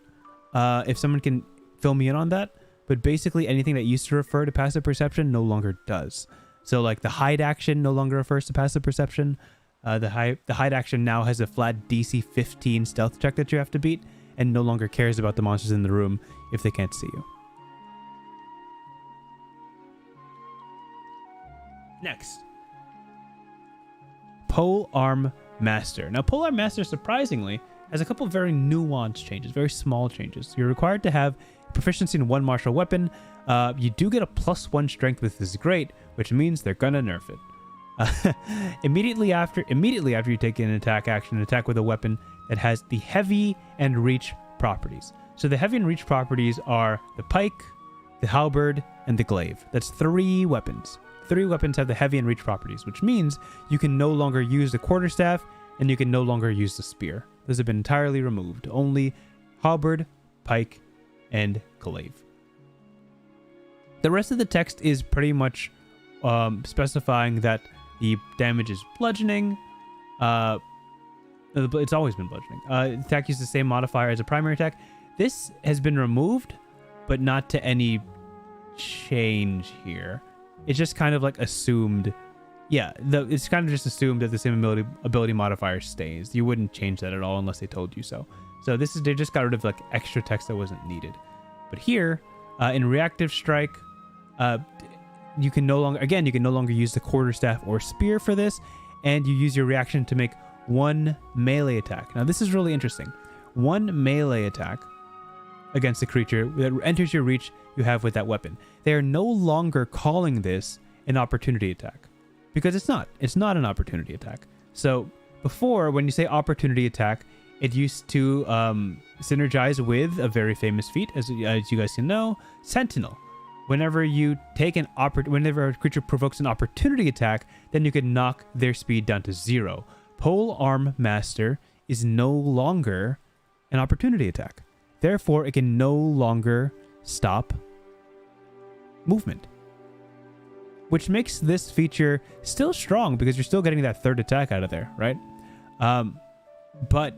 If someone can fill me in on that, but basically anything that used to refer to passive perception no longer does. So like the hide action no longer refers to passive perception. The hide action now has a flat DC 15 stealth check that you have to beat and no longer cares about the monsters in the room if they can't see you. Next, Polearm Master. Now, Polearm Master, surprisingly, has a couple of very nuanced changes, very small changes. You're required to have proficiency in one martial weapon. You do get a +1 strength, which is great, which means they're gonna nerf it. Immediately after you take an attack action, attack with a weapon that has the heavy and reach properties. So the heavy and reach properties are the pike, the halberd, and the glaive. That's 3 weapons. 3 weapons have the heavy and reach properties, which means you can no longer use the quarterstaff and you can no longer use the spear. Those have been entirely removed. Only halberd, pike, and glaive. The rest of the text is pretty much specifying that the damage is bludgeoning. It's always been bludgeoning. Attack uses the same modifier as a primary attack. This has been removed, but not to any change here. It's just kind of like assumed. Yeah, it's kind of just assumed that the same ability modifier stays. You wouldn't change that at all unless they told you so. So they just got rid of like extra text that wasn't needed. But here, in reactive strike, you can no longer use the quarterstaff or spear for this, and you use your reaction to make 1 melee attack. Now this is really interesting. 1 melee attack against the creature that enters your reach you have with that weapon. They are no longer calling this an opportunity attack because it's not an opportunity attack. So before, when you say opportunity attack, it used to synergize with a very famous feat, as you guys can know, Sentinel. Whenever a creature provokes an opportunity attack, then you can knock their speed down to 0. Polearm Master is no longer an opportunity attack. Therefore, it can no longer stop movement. Which makes this feature still strong because you're still getting that 3rd attack out of there, right? But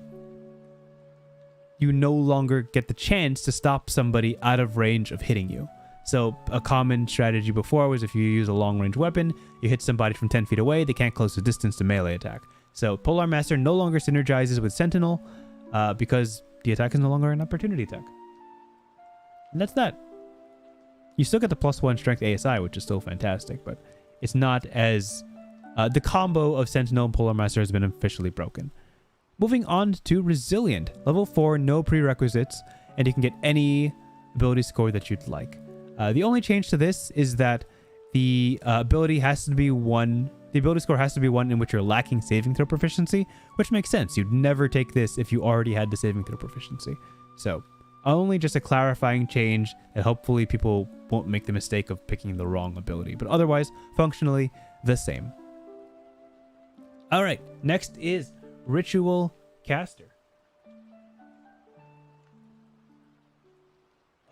you no longer get the chance to stop somebody out of range of hitting you. So a common strategy before was if you use a long-range weapon, you hit somebody from 10 feet away, they can't close the distance to melee attack. So Polearm Master no longer synergizes with Sentinel because the attack is no longer an opportunity attack. And that's that. You still get the +1 strength ASI, which is still fantastic, but it's not as... the combo of Sentinel and Polearm Master has been officially broken. Moving on to Resilient. Level 4, no prerequisites, and you can get any ability score that you'd like. The only change to this is that the ability has to be 1. The ability score has to be 1 in which you're lacking saving throw proficiency, which makes sense. You'd never take this if you already had the saving throw proficiency. So, only just a clarifying change that hopefully people won't make the mistake of picking the wrong ability, but otherwise, functionally the same. All right, next is Ritual Caster.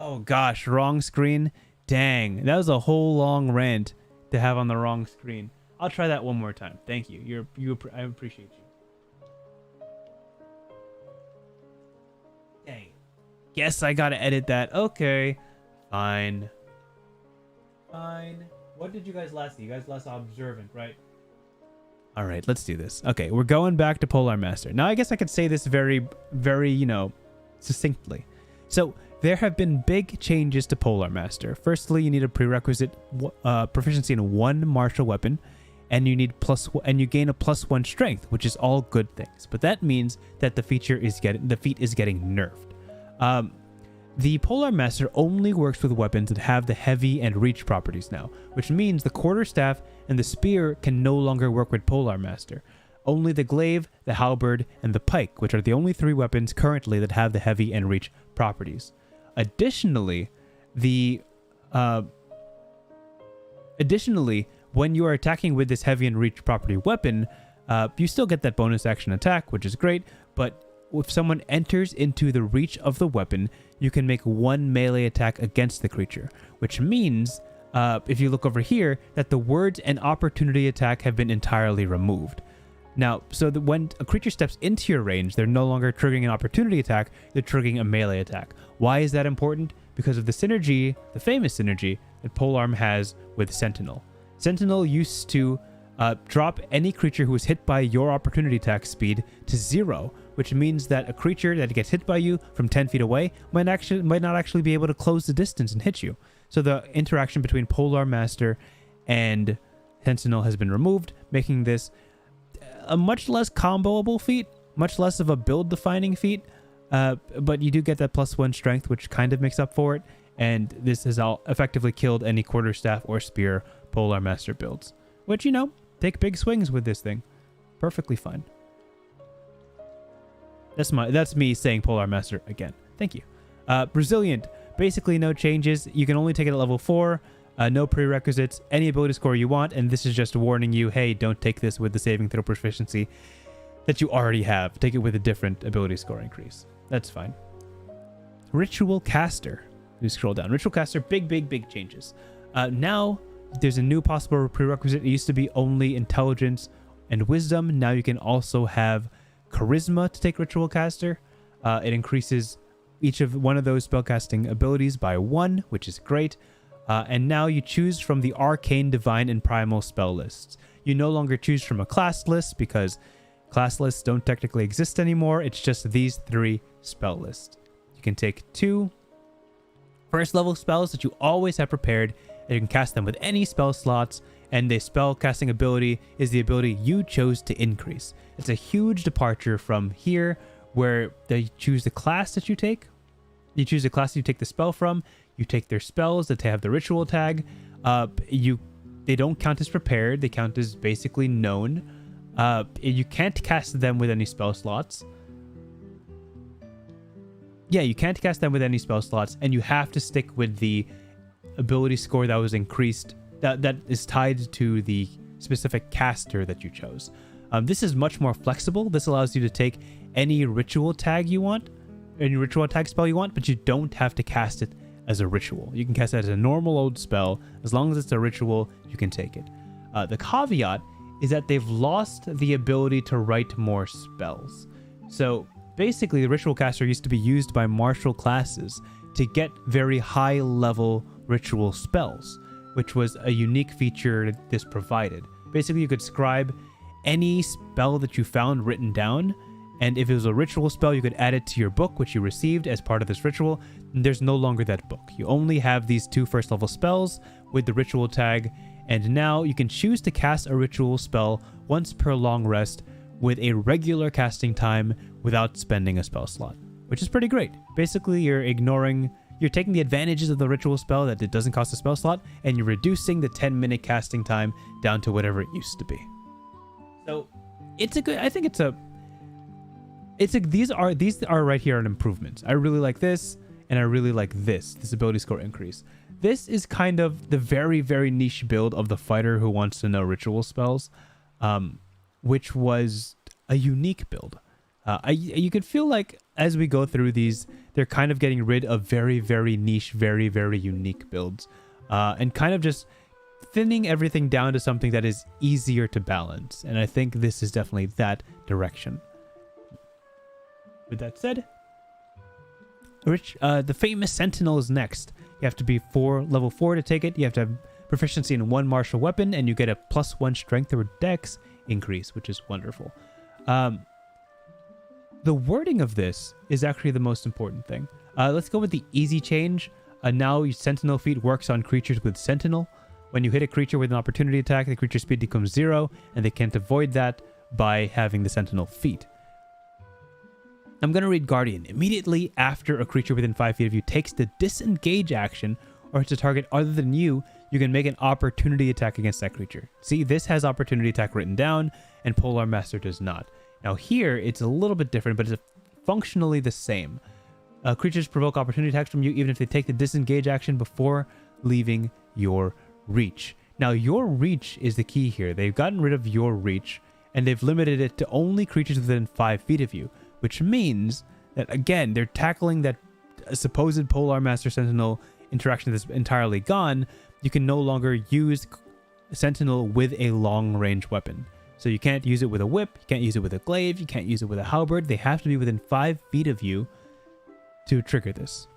Oh gosh, wrong screen. Dang, that was a whole long rant to have on the wrong screen. I'll try that one more time. Thank you. I appreciate you. Dang. Guess I gotta edit that. Okay. Fine. What did you guys last see? You guys last observant, right? All right, let's do this. Okay, we're going back to Polar Master. Now, I guess I could say this very, very, succinctly. So, there have been big changes to Polar Master. Firstly, you need a prerequisite proficiency in one martial weapon, and you gain a +1 strength, which is all good things. But that means that the feat is getting nerfed. The Polar Master only works with weapons that have the heavy and reach properties now, which means the quarterstaff and the spear can no longer work with Polar Master. Only the glaive, the halberd, and the pike, which are the only 3 weapons currently that have the heavy and reach properties. Additionally, when you are attacking with this heavy and reach property weapon, you still get that bonus action attack, which is great, but if someone enters into the reach of the weapon, you can make 1 melee attack against the creature, which means, if you look over here, that the words and opportunity attack have been entirely removed. Now, so that when a creature steps into your range, they're no longer triggering an opportunity attack, they're triggering a melee attack. Why is that important? Because of the synergy, the famous synergy, that Polearm has with Sentinel. Sentinel used to drop any creature who is hit by your opportunity attack speed to 0, which means that a creature that gets hit by you from 10 feet away might not actually be able to close the distance and hit you. So the interaction between Polar Master and Sentinel has been removed, making this a much less comboable feat, much less of a build-defining feat, but you do get that +1 strength, which kind of makes up for it, and this has all effectively killed any quarterstaff or spear Polar Master builds, which, take big swings with this thing. Perfectly fine. That's me saying Polar Master again. Thank you. Resilient, basically no changes. You can only take it at level 4. No prerequisites, any ability score you want, and this is just warning you, hey, don't take this with the saving throw proficiency that you already have. Take it with a different ability score increase. That's fine. Ritual Caster. You scroll down. Ritual Caster, big changes. Now, there's a new possible prerequisite. It used to be only intelligence and wisdom. Now you can also have charisma to take Ritual Caster. It increases each of one of those spellcasting abilities by 1, which is great. And now you choose from the Arcane, Divine, and Primal spell lists. You no longer choose from a class list because class lists don't technically exist anymore. It's just these 3 spell lists. You can take 2 first level spells that you always have prepared, and you can cast them with any spell slots, and the spell casting ability is the ability you chose to increase. It's a huge departure from here, where they choose the class that you take. You choose the class you take the spell from. You take their spells that have the ritual tag. They don't count as prepared. They count as basically known. You can't cast them with any spell slots. Yeah, you can't cast them with any spell slots, and you have to stick with the ability score that was increased, that is tied to the specific caster that you chose. This is much more flexible. This allows you to take any ritual tag you want, any ritual tag spell you want, but you don't have to cast it as a ritual. You can cast it as a normal old spell. As long as it's a ritual, you can take it. The caveat is that they've lost the ability to write more spells. So basically, the ritual caster used to be used by martial classes to get very high level ritual spells, which was a unique feature that this provided. Basically, you could scribe any spell that you found written down, and if it was a ritual spell, you could add it to your book, which you received as part of this ritual. And there's no longer that book. You only have these 2 first level spells with the ritual tag, and now you can choose to cast a ritual spell once per long rest with a regular casting time without spending a spell slot, which is pretty great. Basically, you're taking the advantages of the ritual spell that it doesn't cost a spell slot, and you're reducing the 10-minute casting time down to whatever it used to be. So these are right here an improvement. I really like this, and I really like this ability score increase. This is kind of the very, very niche build of the fighter who wants to know ritual spells, which was a unique build. You could feel like as we go through these, they're kind of getting rid of very, very niche, very, very unique builds, and kind of just thinning everything down to something that is easier to balance. And I think this is definitely that direction. With that said, the famous Sentinel is next. You have to be level 4 to take it. You have to have proficiency in 1 martial weapon, and you get a +1 strength or dex increase, which is wonderful. The wording of this is actually the most important thing. Let's go with the easy change. Now your Sentinel feat works on creatures with Sentinel. When you hit a creature with an opportunity attack, the creature's speed becomes 0, and they can't avoid that by having the Sentinel feat. I'm going to read Guardian. Immediately after a creature within 5 feet of you takes the disengage action, or it's a target other than you, you can make an opportunity attack against that creature. See, this has opportunity attack written down, and Polar Master does not. Now here, it's a little bit different, but it's functionally the same. Creatures provoke opportunity attacks from you even if they take the disengage action before leaving your reach. Now, your reach is the key here. They've gotten rid of your reach, and they've limited it to only creatures within 5 feet of you, which means that, again, they're tackling that supposed Polar Master Sentinel interaction that's entirely gone. You can no longer use Sentinel with a long-range weapon. So you can't use it with a whip, you can't use it with a glaive, you can't use it with a halberd. They have to be within 5 feet of you to trigger this.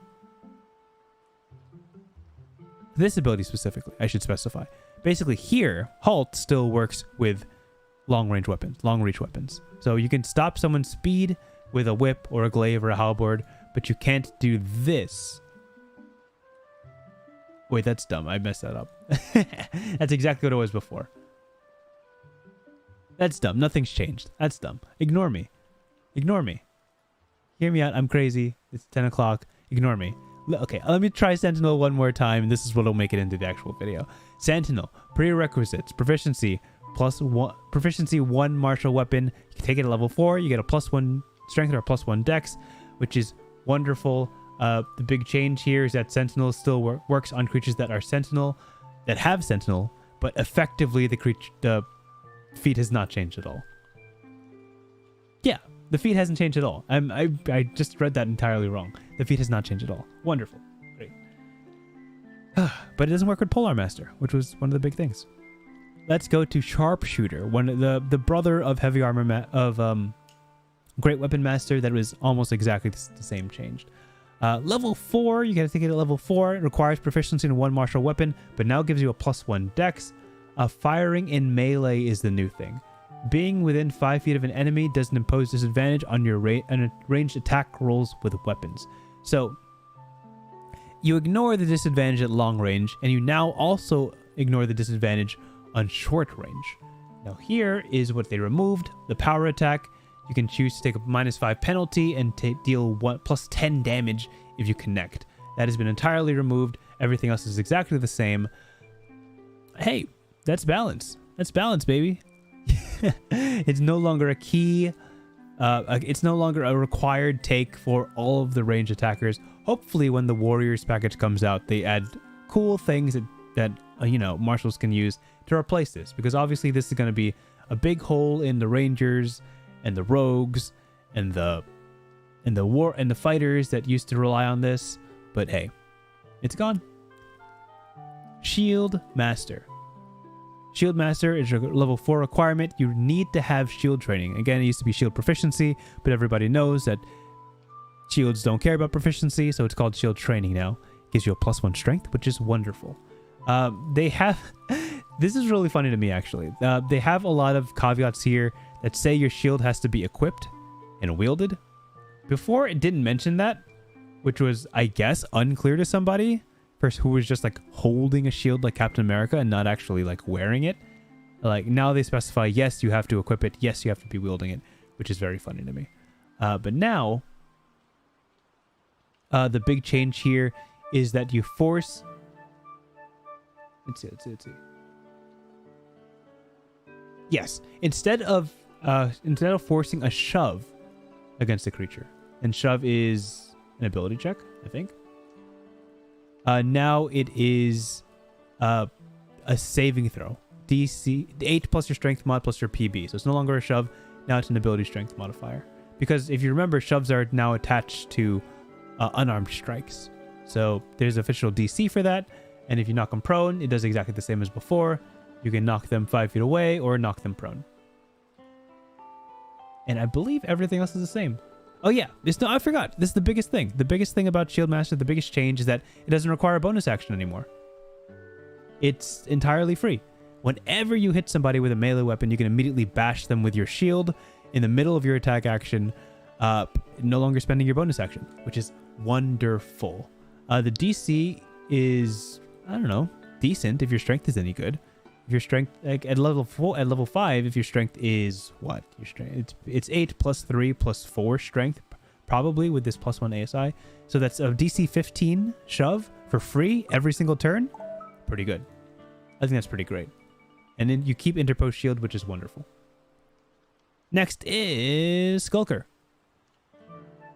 This ability specifically, I should specify. Basically here, Halt still works with long-range weapons, long-reach weapons. So you can stop someone's speed with a whip or a glaive or a halberd, but you can't do this. Wait, that's dumb. I messed that up. That's exactly what it was before. That's dumb. Nothing's changed. That's dumb. Ignore me. Ignore me. Hear me out. I'm crazy. It's 10 o'clock. Ignore me. Okay, let me try Sentinel one more time. This is what will make it into the actual video. Sentinel. Prerequisites. Proficiency. +1. Proficiency 1 martial weapon. You can take it at level 4. You get a +1 strength or a +1 dex, which is wonderful. The big change here is that Sentinel still works on creatures that are Sentinel, that have Sentinel, but effectively the feat has not changed at all. Yeah, the feat hasn't changed at all. I just read that entirely wrong. The feat has not changed at all. Wonderful. Great. But it doesn't work with Polar Master, which was one of the big things. Let's go to Sharpshooter, the brother of Heavy Armor Great Weapon Master that was almost exactly the same changed. Level 4, you gotta take it at level 4. It requires proficiency in 1 martial weapon, but now gives you a +1 dex. Firing in melee is the new thing. Being within 5 feet of an enemy doesn't impose disadvantage on your ranged attack rolls with weapons. So, you ignore the disadvantage at long range, and you now also ignore the disadvantage on short range. Now here is what they removed, the power attack. You can choose to take a -5 penalty and deal +10 damage if you connect. That has been entirely removed. Everything else is exactly the same. Hey, that's balance. That's balance, baby. It's no longer a key. It's no longer a required take for all of the range attackers. Hopefully, when the Warriors package comes out, they add cool things that marshals can use to replace this. Because obviously, this is going to be a big hole in the Rangers and the Rogues and the fighters that used to rely on this. But hey, it's gone. Shield Master. Shield Master is your level 4 requirement. You need to have shield training. Again, it used to be shield proficiency, but everybody knows that shields don't care about proficiency, so it's called shield training now. It gives you a +1 strength, which is wonderful. They have... This is really funny to me, actually. They have a lot of caveats here that say your shield has to be equipped and wielded. Before, it didn't mention that, which was, I guess, unclear to somebody who was just like holding a shield like Captain America and not actually like wearing it. Like now they specify, yes, you have to equip it. Yes, you have to be wielding it, which is very funny to me. But now the big change here is that you force... Let's see. Yes, instead of forcing a shove against the creature, and shove is an ability check, I think. Now it is a saving throw. DC 8 plus your strength mod plus your PB. So it's no longer a shove. Now it's an ability strength modifier. Because if you remember, shoves are now attached to unarmed strikes. So there's official DC for that. And if you knock them prone, it does exactly the same as before. You can knock them 5 feet away or knock them prone. And I believe everything else is the same. Oh yeah, I forgot. This is the biggest thing. The biggest thing about Shieldmaster, the biggest change is that it doesn't require a bonus action anymore. It's entirely free. Whenever you hit somebody with a melee weapon, you can immediately bash them with your shield in the middle of your attack action, no longer spending your bonus action, which is wonderful. The DC is, I don't know, decent if your strength is any good. If your strength, like at level 5, if your strength is what? Your strength, it's 8 plus 3 plus 4 strength, probably with this plus 1 ASI. So that's a DC 15 shove for free every single turn. Pretty good. I think that's pretty great. And then you keep interpost shield, which is wonderful. Next is Skulker,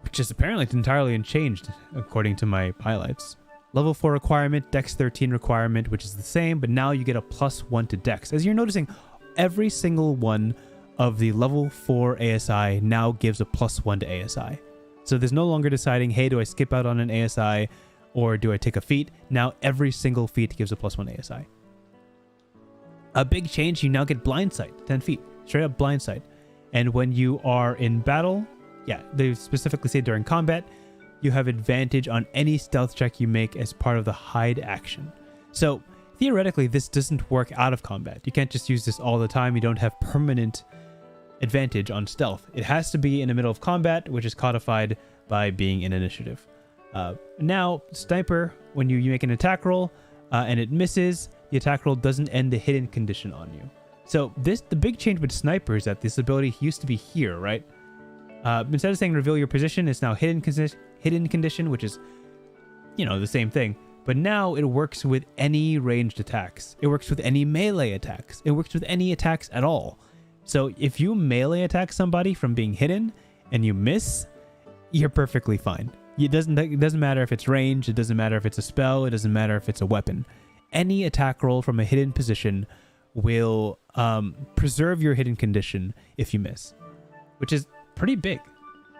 which is apparently entirely unchanged according to my highlights. Level 4 requirement, Dex 13 requirement, which is the same, but now you get a +1 to Dex. As you're noticing, every single one of the level 4 ASI now gives a +1 to ASI. So there's no longer deciding, hey, do I skip out on an ASI or do I take a feat? Now every single feat gives a +1 ASI. A big change, you now get Blindside, 10 feet, straight up Blindside. And when you are in battle, yeah, they specifically say during combat, you have advantage on any stealth check you make as part of the hide action. So theoretically, this doesn't work out of combat. You can't just use this all the time. You don't have permanent advantage on stealth. It has to be in the middle of combat, which is codified by being in initiative. Now, Sniper, when you make an attack roll and it misses, the attack roll doesn't end the hidden condition on you. So the big change with Sniper is that this ability used to be here, right? Instead of saying reveal your position, it's now hidden condition, which is, the same thing. But now it works with any ranged attacks. It works with any melee attacks. It works with any attacks at all. So if you melee attack somebody from being hidden and you miss, you're perfectly fine. It doesn't matter if it's ranged. It doesn't matter if it's a spell. It doesn't matter if it's a weapon. Any attack roll from a hidden position will preserve your hidden condition if you miss, which is pretty big,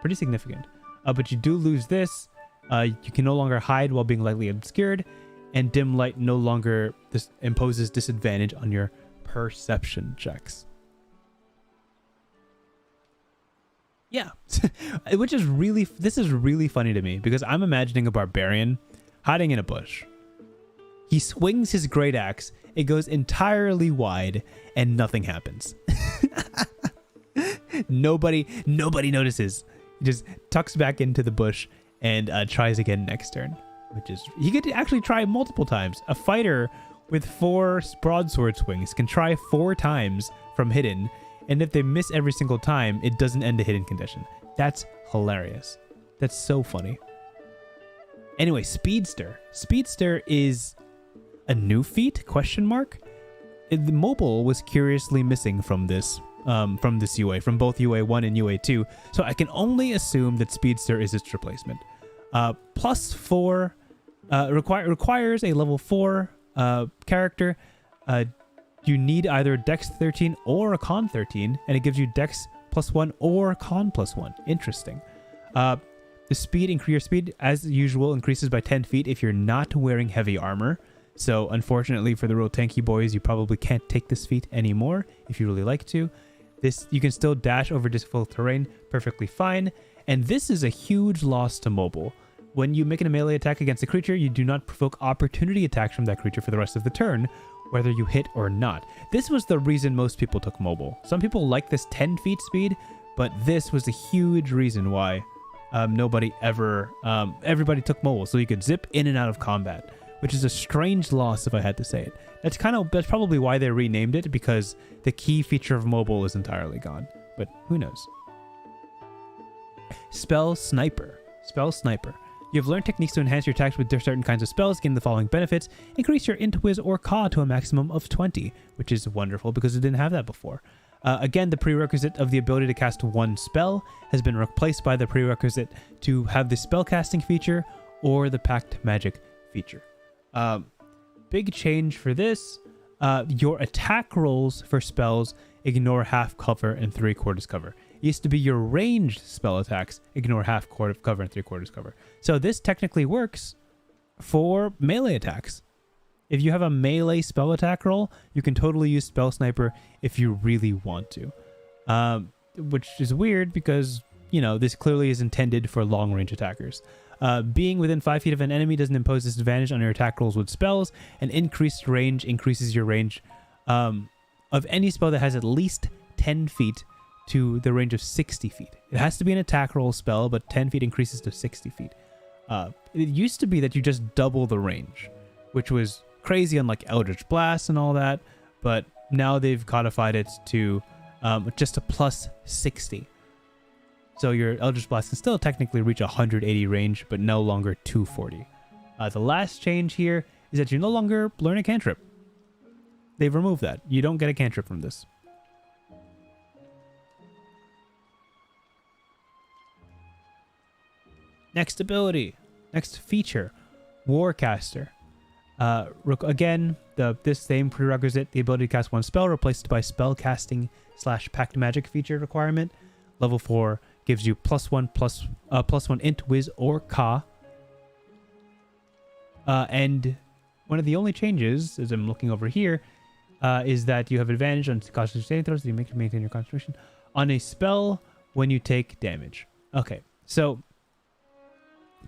pretty significant. But you do lose this. You can no longer hide while being lightly obscured, and dim light no longer imposes disadvantage on your perception checks. Yeah, this is really funny to me because I'm imagining a barbarian hiding in a bush. He swings his great axe, it goes entirely wide, and nothing happens. Nobody notices. He just tucks back into the bush and tries again next turn, which is, he could actually try multiple times. A fighter with 4 broadsword swings can try 4 times from hidden, and if they miss every single time, it doesn't end the hidden condition. That's hilarious. That's so funny. Anyway, Speedster. Speedster is a new feat? ? The mobile was curiously missing from this UA, from both UA 1 and UA 2, so I can only assume that Speedster is its replacement. +4 requires a level 4 character. You need either Dex 13 or a Con 13, and it gives you Dex +1 or Con +1. Interesting. Your speed, as usual, increases by 10 feet if you're not wearing heavy armor. So unfortunately for the real tanky boys, you probably can't take this feat anymore if you really like to. You can still dash over difficult terrain perfectly fine, and this is a huge loss to mobile. When you make a melee attack against a creature, you do not provoke opportunity attacks from that creature for the rest of the turn, whether you hit or not. This was the reason most people took mobile. Some people like this 10 feet speed, but this was a huge reason why everybody took mobile, so you could zip in and out of combat, which is a strange loss if I had to say it. That's probably why they renamed it, because the key feature of mobile is entirely gone, but who knows. Spell Sniper. You have learned techniques to enhance your attacks with certain kinds of spells, gain the following benefits. Increase your int, whiz, or caw to a maximum of 20, which is wonderful because it didn't have that before. Again, the prerequisite of the ability to cast one spell has been replaced by the prerequisite to have the spellcasting feature or the Pact Magic feature. Big change for this. Your attack rolls for spells ignore half cover and 3/4 cover. used to be your ranged spell attacks. Ignore half cover and 3/4 cover. So this technically works for melee attacks. If you have a melee spell attack roll, you can totally use Spell Sniper if you really want to. Which is weird because, you know, this clearly is intended for long-range attackers. Being within 5 feet of an enemy doesn't impose disadvantage on your attack rolls with spells, and increased range increases your range of any spell that has at least 10 feet to the range of 60 feet. It has to be an attack roll spell, but 10 feet increases to 60 feet. It used to be that you just double the range, which was crazy on like Eldritch Blast and all that, but now they've codified it to just a plus 60. So your Eldritch Blast can still technically reach 180 range, but no longer 240. The last change here is that you no longer learn a cantrip. They've removed that. You don't get a cantrip from this. Next ability. Next feature. Warcaster. Again, this same prerequisite, the ability to cast one spell replaced by spellcasting / pact magic feature requirement. Level 4 gives you +1 int, whiz, or ka. And one of the only changes, as I'm looking over here, is that you have advantage on concentration throws. So you maintain your concentration on a spell when you take damage. Okay, so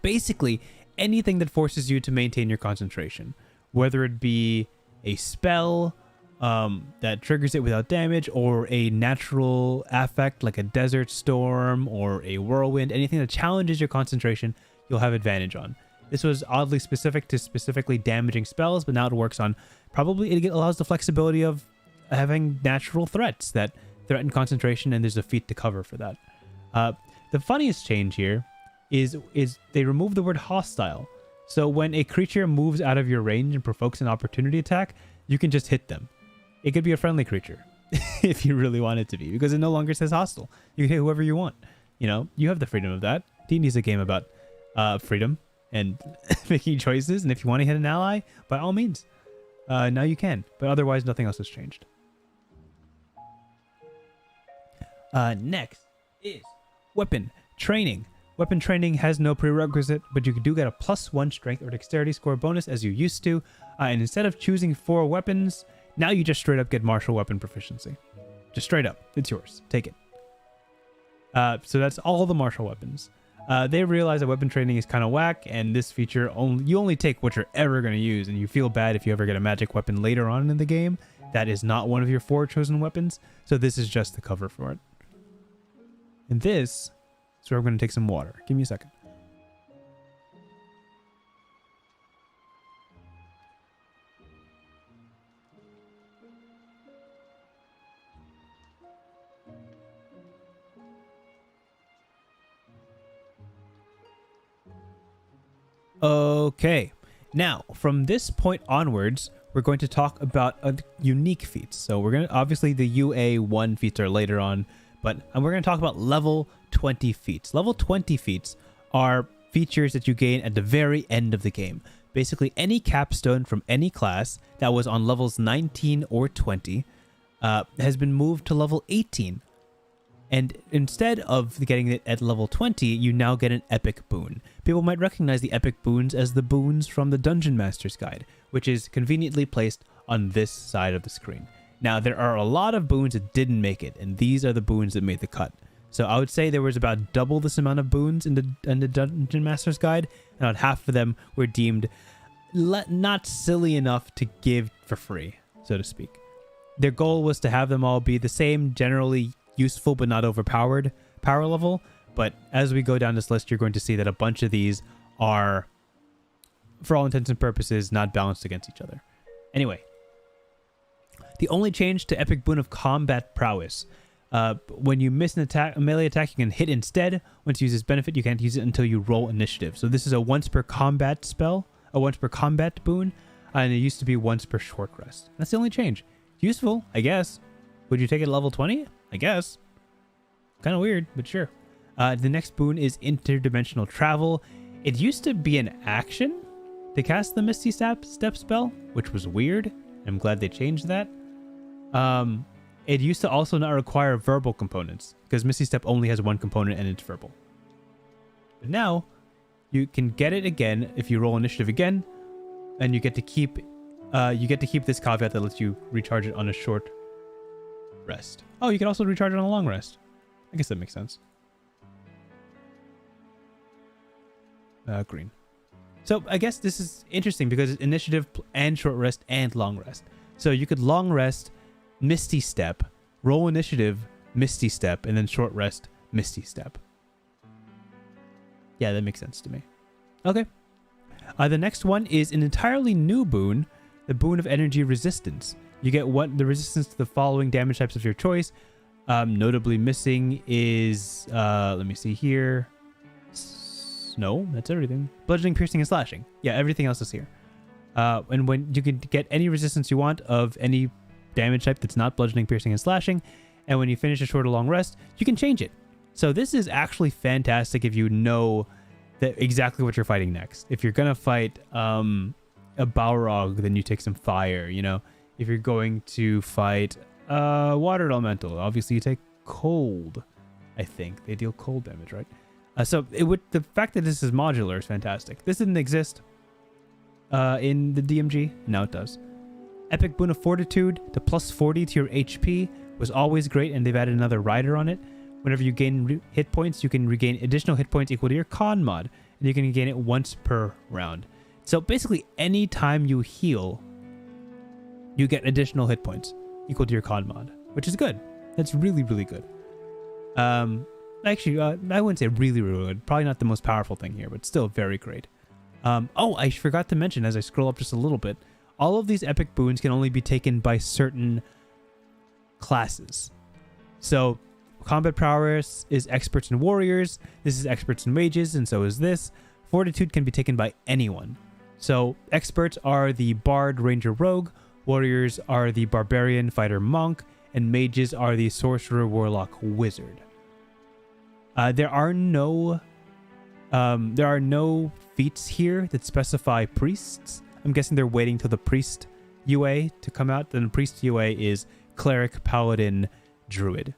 basically anything that forces you to maintain your concentration, whether it be a spell that triggers it without damage, or a natural affect like a desert storm or a whirlwind, anything that challenges your concentration, you'll have advantage on. This was oddly specific to specifically damaging spells, but now it works on it allows the flexibility of having natural threats that threaten concentration, and there's a feat to cover for that. The funniest change here is they remove the word hostile. So when a creature moves out of your range and provokes an opportunity attack, you can just hit them. It could be a friendly creature if you really want it to be, because it no longer says hostile. You can hit whoever you want. You know, you have the freedom of that. D&D is a game about freedom and making choices, and if you want to hit an ally, by all means, now you can. But otherwise, nothing else has changed. Next is weapon training. Weapon training has no prerequisite, but you do get a +1 strength or dexterity score bonus as you used to. And instead of choosing 4 weapons, now you just straight up get martial weapon proficiency. Just straight up. It's yours. Take it. So that's all the martial weapons. They realize that weapon training is kind of whack, and this feature, you only take what you're ever going to use, and you feel bad if you ever get a magic weapon later on in the game that is not one of your 4 chosen weapons. So this is just the cover for it. And this... So we're going to take some water. Give me a second. Okay. Now, from this point onwards, we're going to talk about unique feats. So we're going to, obviously the UA1 feats are later on, but we're going to talk about level 20 feats. Level 20 feats are features that you gain at the very end of the game. Basically, any capstone from any class that was on levels 19 or 20 has been moved to level 18. And instead of getting it at level 20, you now get an epic boon. People might recognize the epic boons as the boons from the Dungeon Master's Guide, which is conveniently placed on this side of the screen. Now, there are a lot of boons that didn't make it, and these are the boons that made the cut. So I would say there was about double this amount of boons in the Dungeon Master's Guide, and about half of them were deemed not silly enough to give for free, so to speak. Their goal was to have them all be the same, generally useful but not overpowered power level, but as we go down this list, you're going to see that a bunch of these are, for all intents and purposes, not balanced against each other. Anyway, the only change to Epic Boon of Combat Prowess. When you miss a melee attack, you can hit instead. Once you use this benefit, you can't use it until you roll initiative. So this is a once per combat spell, a once per combat boon, and it used to be once per short rest. That's the only change. Useful, I guess. Would you take it at level 20? I guess. Kind of weird, but sure. The next boon is Interdimensional Travel. It used to be an action to cast the Misty Step spell, which was weird. I'm glad they changed that. It used to also not require verbal components because Misty Step only has one component and it's verbal. But now you can get it again if you roll initiative again, and you get to keep this caveat that lets you recharge it on a short rest. Oh, you can also recharge it on a long rest. I guess that makes sense. Green. So I guess this is interesting because it's initiative and short rest and long rest. So you could long rest, Misty Step, roll initiative, Misty Step, and then short rest, Misty Step. Yeah, that makes sense to me. Okay. The next one is an entirely new boon, the Boon of Energy Resistance. You get the resistance to the following damage types of your choice. Notably missing is, let me see here. No, that's everything. Bludgeoning, piercing, and slashing. Yeah, everything else is here. And when you can get any resistance you want of any damage type that's not bludgeoning, piercing, and slashing. And when you finish a short or long rest, you can change it. So this is actually fantastic if you know exactly what you're fighting next. If you're going to fight a Balrog, then you take some fire, you know. If you're going to fight water elemental, obviously you take cold. I think they deal cold damage, right? So the fact that this is modular is fantastic. This didn't exist in the DMG. Now it does. Epic Boon of Fortitude to plus 40 to your HP was always great, and they've added another rider on it. Whenever you gain hit points, you can regain additional hit points equal to your con mod, and you can gain it once per round. So basically, any time you heal, you get additional hit points equal to your con mod, which is good. That's really, really good. Actually, I wouldn't say really, really good. Probably not the most powerful thing here, but still very great. Oh, I forgot to mention as I scroll up just a little bit, all of these epic boons can only be taken by certain classes. So combat prowess is experts and warriors. This is experts and mages, and so is this. Fortitude can be taken by anyone. So experts are the bard, ranger, rogue. Warriors are the barbarian, fighter, monk, and mages are the sorcerer, warlock, wizard. There are no feats here that specify priests. I'm guessing they're waiting till the priest UA to come out. Then the priest UA is cleric, paladin, druid.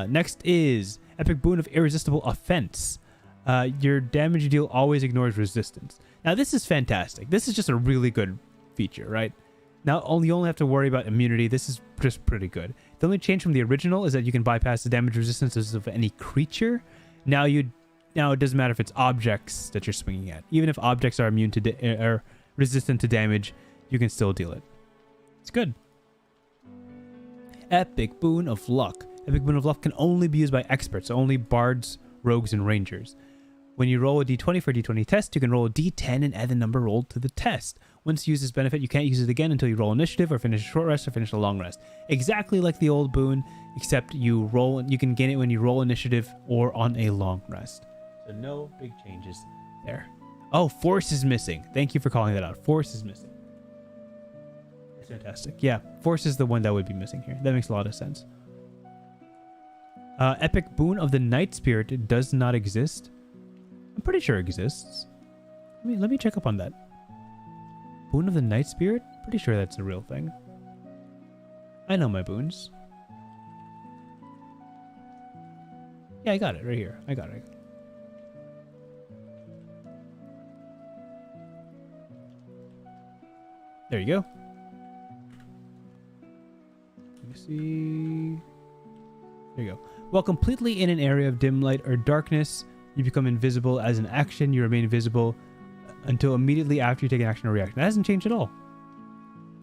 Next is Epic Boon of Irresistible Offense. Your damage you deal always ignores resistance. Now this is fantastic. This is just a really good feature, right? Now you only have to worry about immunity. This is just pretty good. The only change from the original is that you can bypass the damage resistances of any creature. Now it doesn't matter if it's objects that you're swinging at. Even if objects are immune to or resistant to damage, you can still deal it. It's good. Epic Boon of Luck. Epic Boon of Luck can only be used by experts, so only bards, rogues, and rangers. When you roll a d20 for a d20 test, you can roll a d10 and add the number rolled to the test. Once you use this benefit, you can't use it again until you roll initiative or finish a short rest or finish a long rest. Exactly like the old boon, except you can gain it when you roll initiative or on a long rest. So no big changes there. Oh, Force is missing. Thank you for calling that out. Force is missing. It's fantastic. Yeah, Force is the one that would be missing here. That makes a lot of sense. Epic Boon of the Night Spirit does not exist. I'm pretty sure it exists. Let me check up on that. Boon of the Night Spirit? Pretty sure that's a real thing. I know my boons. Yeah, I got it right here. I got it. There you go. Let me see. There you go. While completely in an area of dim light or darkness, you become invisible. As an action, you remain visible until immediately after you take an action or reaction. That hasn't changed at all.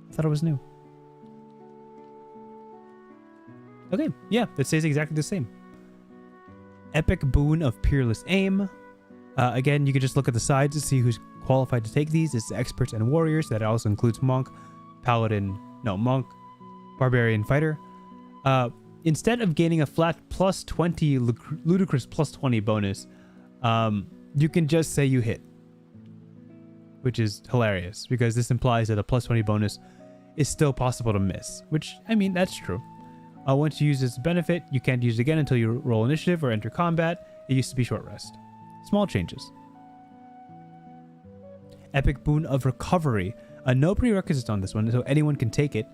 I thought it was new. Okay, yeah, that stays exactly the same. Epic Boon of Peerless Aim. Again, you can just look at the sides to see who's qualified to take these. It's experts and warriors. That also includes monk, monk, barbarian, fighter. Instead of gaining a flat plus 20, ludicrous plus 20 bonus, you can just say you hit. Which is hilarious, because this implies that a plus 20 bonus is still possible to miss. Which, I mean, that's true. Once you use this benefit, you can't use it again until you roll initiative or enter combat. It used to be short rest. Small changes. Epic Boon of Recovery. No prerequisites on this one, so anyone can take it.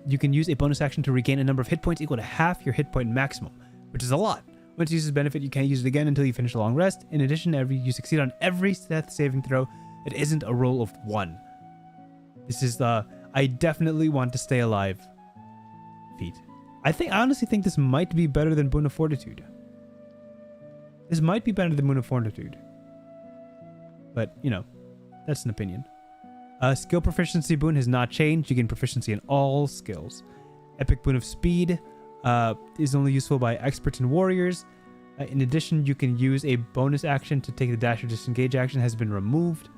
You can use a bonus action to regain a number of hit points equal to half your hit point maximum, which is a lot. Once you use this benefit, you can't use it again until you finish a long rest. In addition, you succeed on every death saving throw that isn't a roll of 1. This is the I definitely want to stay alive feat. I honestly think this might be better than Boon of Fortitude. This might be better than Boon of Fortitude. But, you know, that's an opinion. Skill proficiency boon has not changed. You gain proficiency in all skills. Epic boon of speed is only useful by experts and warriors. In addition, you can use a bonus action to take the dash or disengage action has been removed.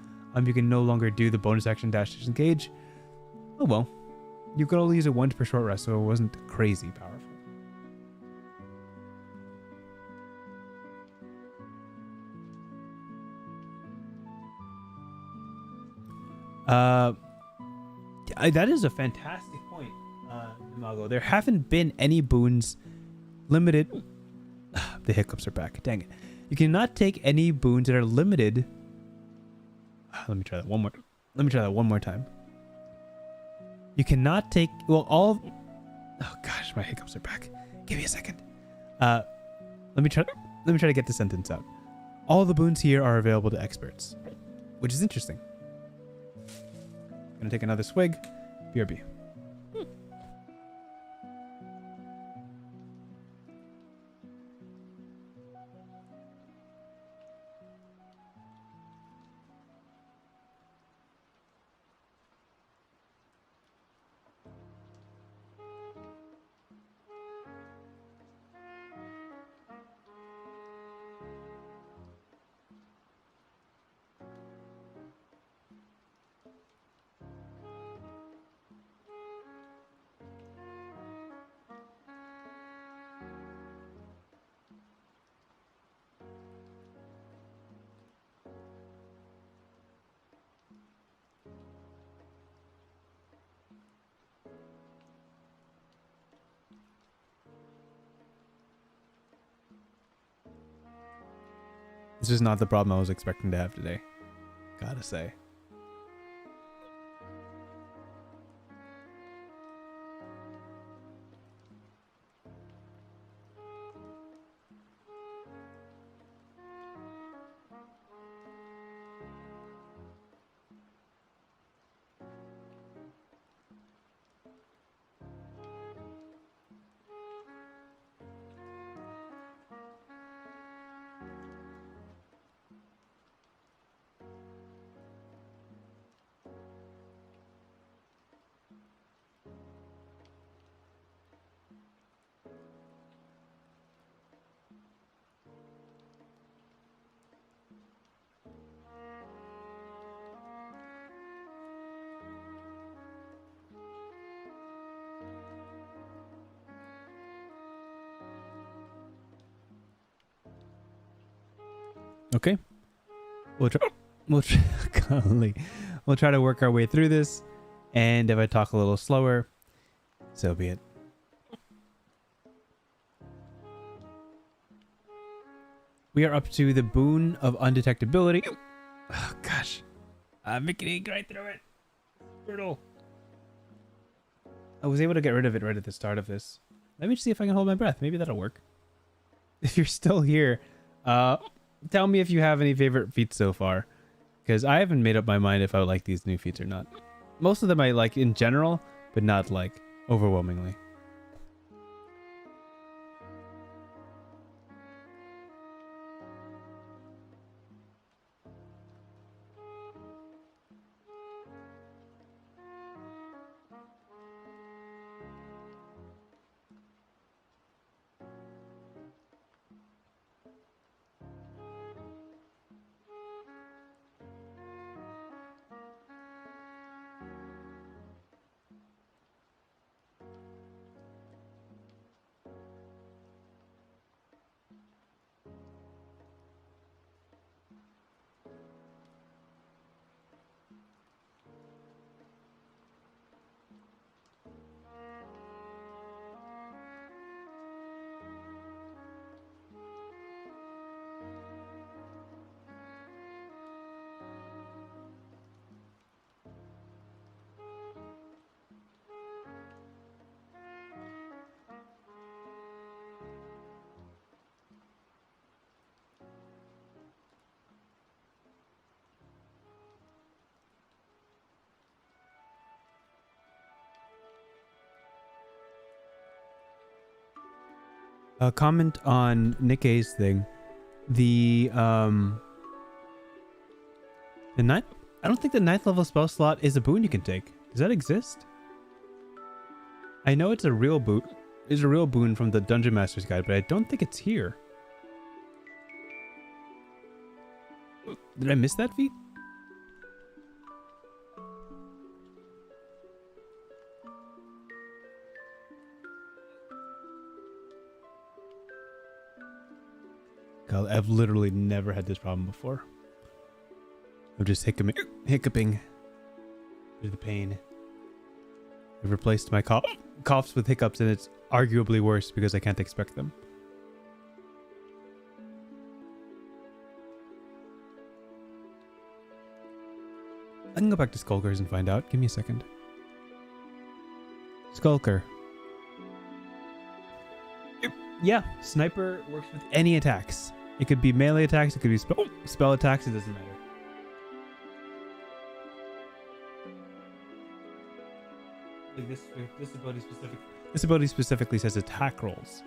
You can no longer do the bonus action dash disengage. Oh well. You could only use it once per short rest, so it wasn't crazy powerful. That is a fantastic point, Imago. There haven't been any boons limited. The hiccups are back. Dang it. You cannot take any boons that are limited. Let me try that one more time. You cannot take, well, all. Oh gosh, my hiccups are back. Give me a second. Let me try to get the sentence out. All the boons here are available to experts, which is interesting. Gonna take another swig. BRB. This is not the problem I was expecting to have today. Gotta say. Okay. We'll try to work our way through this, and if I talk a little slower, so be it. We are up to the boon of undetectability. Oh gosh, I'm making right through it. Brutal. I was able to get rid of it right at the start of this. Let me just see if I can hold my breath. Maybe that'll work. If you're still here, tell me if you have any favorite feats so far, because I haven't made up my mind if I like these new feats or not. Most of them I like in general, but not like overwhelmingly. A comment on Nikkei's thing. The ninth. I don't think the 9th level spell slot is a boon you can take. Does that exist? I know it's a real boon. It's a real boon from the Dungeon Master's Guide, but I don't think it's here. Did I miss that feat? God, I've literally never had this problem before. I'm just hiccuping. There's the pain. I've replaced my coughs with hiccups, and it's arguably worse because I can't expect them. I can go back to Skulkers and find out. Give me a second. Skulker. Yeah, Sniper works with any attacks. It could be melee attacks, it could be spell attacks, it doesn't matter. Like this ability specifically says attack rolls.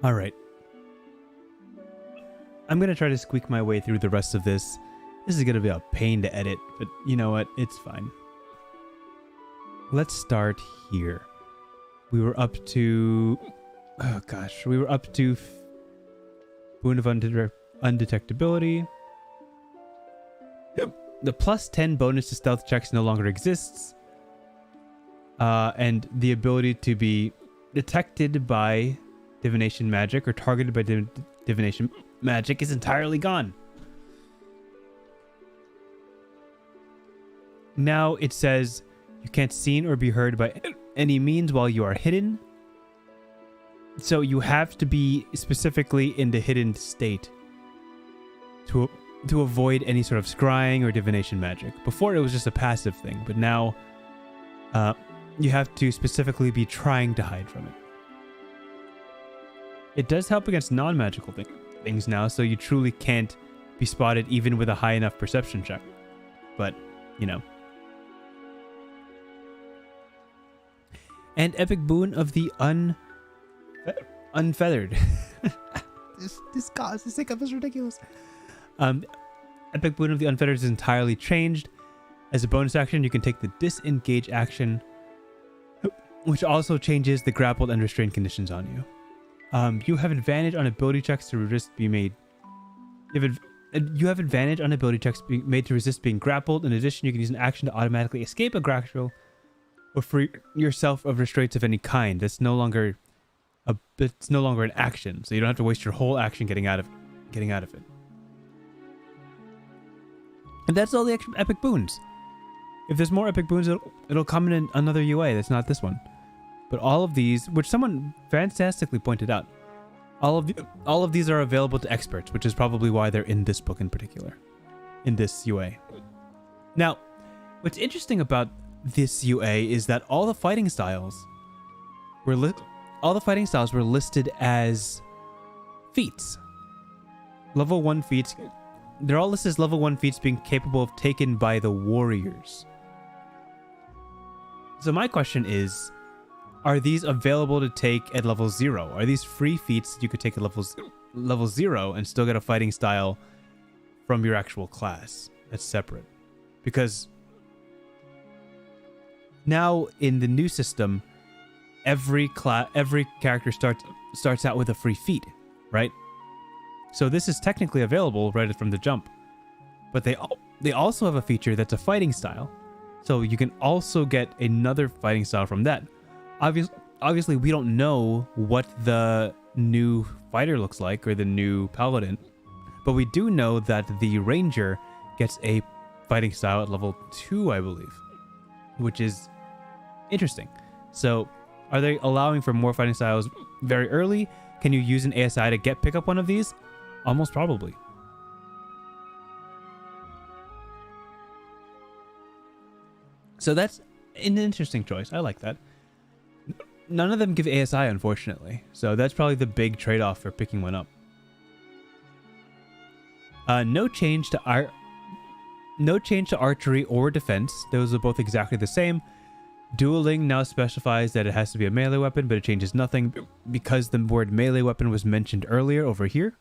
All right. I'm going to try to squeak my way through the rest of this. This is going to be a pain to edit, but you know what? It's fine. Let's start here. We were up to... Oh gosh. We were up to Boon of Undetectability. The plus 10 bonus to stealth checks no longer exists. And the ability to be detected by divination magic or targeted by divination magic is entirely gone. Now it says you can't seen or be heard by any means while you are hidden. So you have to be specifically in the hidden state to avoid any sort of scrying or divination magic. Before it was just a passive thing, but now you have to specifically be trying to hide from it. It does help against non-magical things now, so you truly can't be spotted even with a high enough perception check. But, you know. And Epic Boon of the Unfeathered. This hiccup is ridiculous. Epic Boon of the Unfeathered is entirely changed. As a bonus action, you can take the Disengage action, which also changes the grappled and restrained conditions on you. You have advantage on ability checks to resist being made. You have advantage on ability checks being made to resist being grappled. In addition, you can use an action to automatically escape a grapple or free yourself of restraints of any kind. It's no longer an action, so you don't have to waste your whole action getting out of it. And that's all the extra epic boons. If there's more epic boons, it'll come in another UA that's not this one. But all of these, which someone fantastically pointed out, all of these are available to experts, which is probably why they're in this book in particular, in this UA. Now, what's interesting about this UA is that all the fighting styles were listed as feats. Level 1 feats. They're all listed as level 1 feats being capable of taken by the warriors. So my question is, are these available to take at level 0? Are these free feats that you could take at level 0 and still get a fighting style from your actual class that's separate? Because now in the new system, every character starts out with a free feat, right? So this is technically available right from the jump. But they also have a feature that's a fighting style. So you can also get another fighting style from that. Obviously, we don't know what the new fighter looks like or the new paladin, but we do know that the ranger gets a fighting style at level 2, I believe, which is interesting. So are they allowing for more fighting styles very early? Can you use an ASI to pick up one of these? Almost probably. So that's an interesting choice. I like that. None of them give ASI, unfortunately. So that's probably the big trade-off for picking one up. No change to archery or defense. Those are both exactly the same. Dueling now specifies that it has to be a melee weapon, but it changes nothing because the word melee weapon was mentioned earlier over here.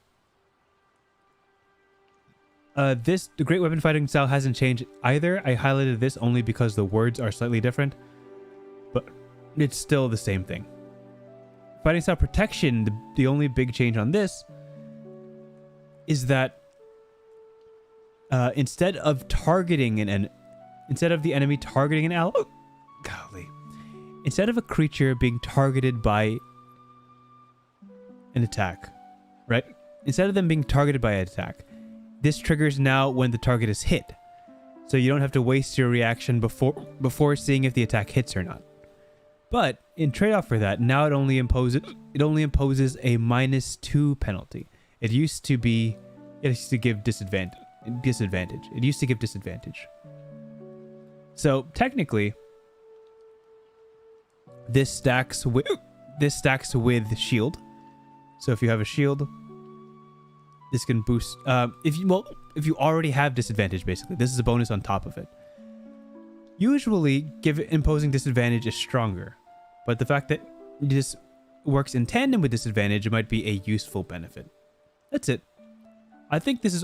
The great weapon fighting style hasn't changed either. I highlighted this only because the words are slightly different, but it's still the same thing. Fighting style protection, the only big change on this is that instead of the enemy targeting an ally, instead of a creature being targeted by an attack, right? Instead of them being targeted by an attack, this triggers now when the target is hit. So you don't have to waste your reaction before seeing if the attack hits or not. But in trade-off for that, now it only imposes a -2 penalty. It used to give disadvantage. It used to give disadvantage. So technically, this stacks with shield. So if you have a shield, this can boost. If you already have disadvantage, basically, this is a bonus on top of it. Usually, imposing disadvantage is stronger, but the fact that this works in tandem with disadvantage, it might be a useful benefit. That's it. I think this is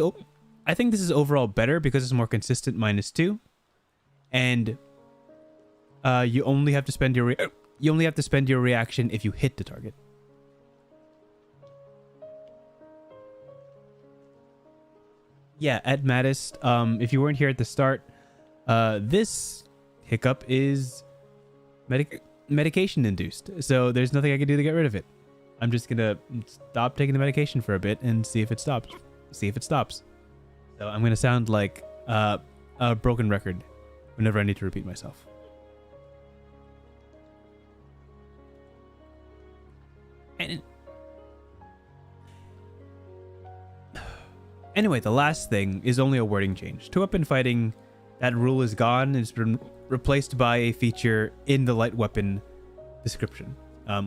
overall better because it's more consistent -2, and you only have to spend your reaction if you hit the target. Yeah, at Maddist, if you weren't here at the start, this hiccup is medication induced, so there's nothing I can do to get rid of it. I'm just gonna stop taking the medication for a bit and see if it stops. So I'm gonna sound like a broken record whenever I need to repeat myself. And anyway, the last thing is only a wording change. To weapon fighting, that rule is gone. It's been replaced by a feature in the light weapon description.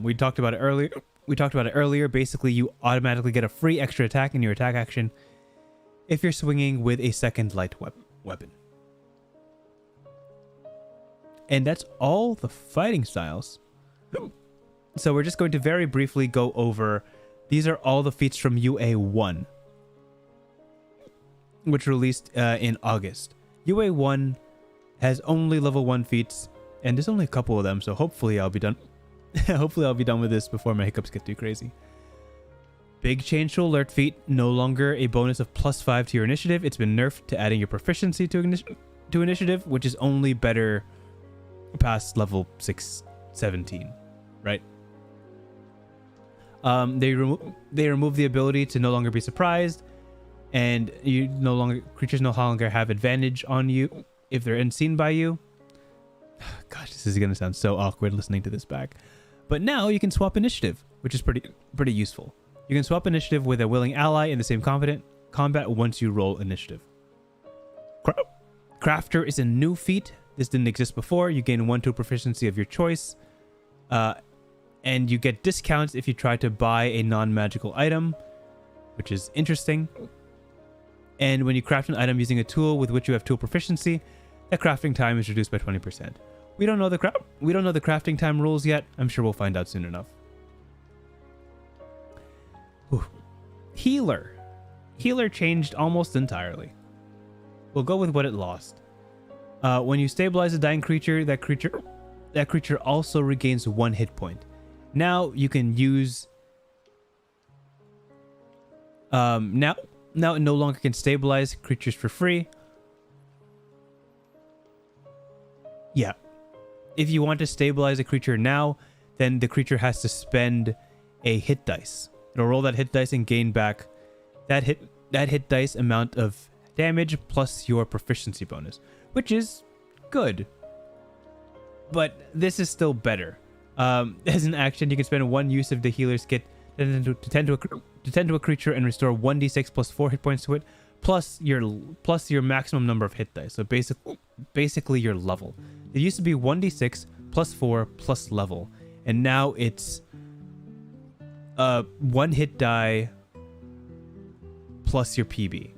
We talked about it earlier. Basically, you automatically get a free extra attack in your attack action if you're swinging with a second light weapon. And that's all the fighting styles. So we're just going to very briefly go over. These are all the feats from UA1, which released in August. UA1 has only level 1 feats, and there's only a couple of them, so hopefully I'll be done. Hopefully I'll be done with this before my hiccups get too crazy. Big change to alert feat. No longer a bonus of +5 to your initiative. It's been nerfed to adding your proficiency to initiative, which is only better past level 617, right? They remove the ability to no longer be surprised, and creatures no longer have advantage on you if they're unseen by you. Gosh, this is gonna sound so awkward listening to this back. But now you can swap initiative, which is pretty useful. You can swap initiative with a willing ally in the same combat once you roll initiative. Crafter is a new feat. This didn't exist before. You gain 1 to proficiency of your choice. And you get discounts if you try to buy a non-magical item, which is interesting. And when you craft an item using a tool with which you have tool proficiency, that crafting time is reduced by 20%. We don't know the crafting time rules yet. I'm sure we'll find out soon enough. Whew. Healer changed almost entirely. We'll go with what it lost. When you stabilize a dying creature, that creature also regains 1 hit point. Now you can use. Now it no longer can stabilize creatures for free. Yeah. If you want to stabilize a creature now, then the creature has to spend a hit dice. It'll roll that hit dice and gain back that hit dice amount of damage plus your proficiency bonus, which is good. But this is still better. As an action, you can spend 1 use of the healer's kit to tend to a creature and restore 1d6 plus 4 hit points to it, plus your maximum number of hit dice. So basically your level. It used to be 1d6 plus 4 plus level, and now it's 1 hit die plus your PB.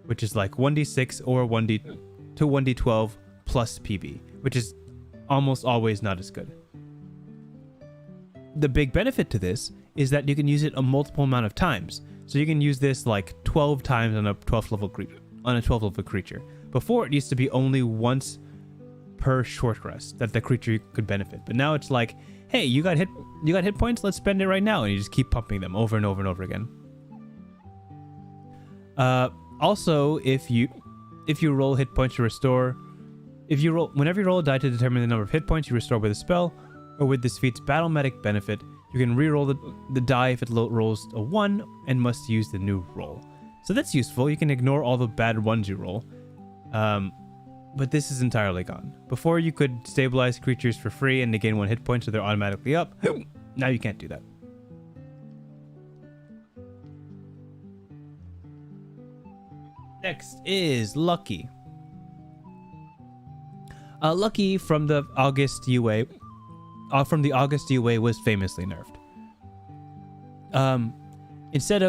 which is like 1d6 or 1d to 1d12 plus PB, which is almost always not as good. The big benefit to this is that you can use it a multiple amount of times. So you can use this like 12 times on a 12th level creature. Before, it used to be only once per short rest that the creature could benefit. But now it's like, hey, you got hit points, let's spend it right now, and you just keep pumping them over and over and over again. Also, if you roll hit points to restore, whenever you roll a die to determine the number of hit points you restore with a spell, or with this feat's battle medic benefit, you can re-roll the die if it rolls a 1 and must use the new roll. So that's useful. You can ignore all the bad ones you roll. But this is entirely gone. Before, you could stabilize creatures for free and they gain 1 hit point so they're automatically up. Now you can't do that. Next is Lucky. Lucky from the August UA was famously nerfed. Instead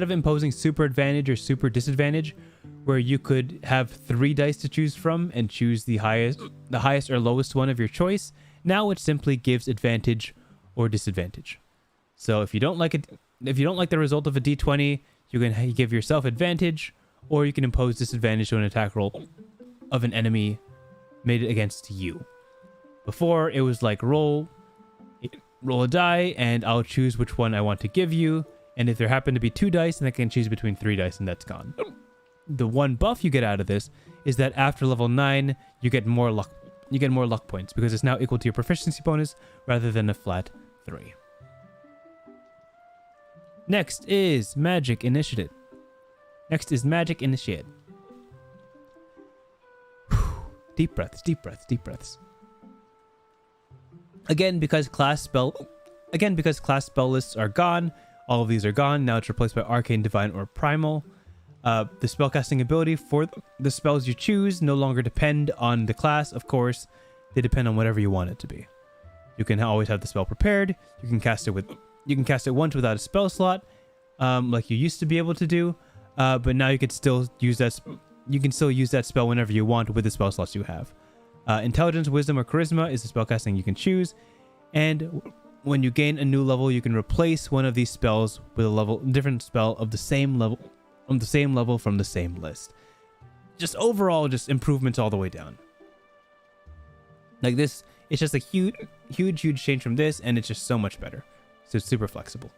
of imposing super advantage or super disadvantage, where you could have 3 dice to choose from and choose the highest or lowest one of your choice, now it simply gives advantage or disadvantage. So if you don't like the result of a d20, you can give yourself advantage, or you can impose disadvantage to an attack roll of an enemy made against you. Before, it was like roll a die and I'll choose which one I want to give you, and if there happen to be 2 dice, then I can choose between 3 dice and that's gone. The one buff you get out of this is that after level 9, you get more luck points because it's now equal to your proficiency bonus rather than a flat 3. Next is Magic Initiate. Deep breaths. Again, because class spell lists are gone, all of these are gone. Now it's replaced by Arcane, Divine, or Primal. The spellcasting ability for the spells you choose no longer depend on the class, of course. They depend on whatever you want it to be. You can always have the spell prepared. You can cast it once without a spell slot, like you used to be able to do. But now you can still use that. You can still use that spell whenever you want with the spell slots you have. Intelligence, Wisdom, or Charisma is the spellcasting you can choose, and when you gain a new level, you can replace one of these spells with a different spell of the same level from the same list. Just overall, just improvements all the way down. Like this, it's just a huge change from this, and it's just so much better. So it's super flexible.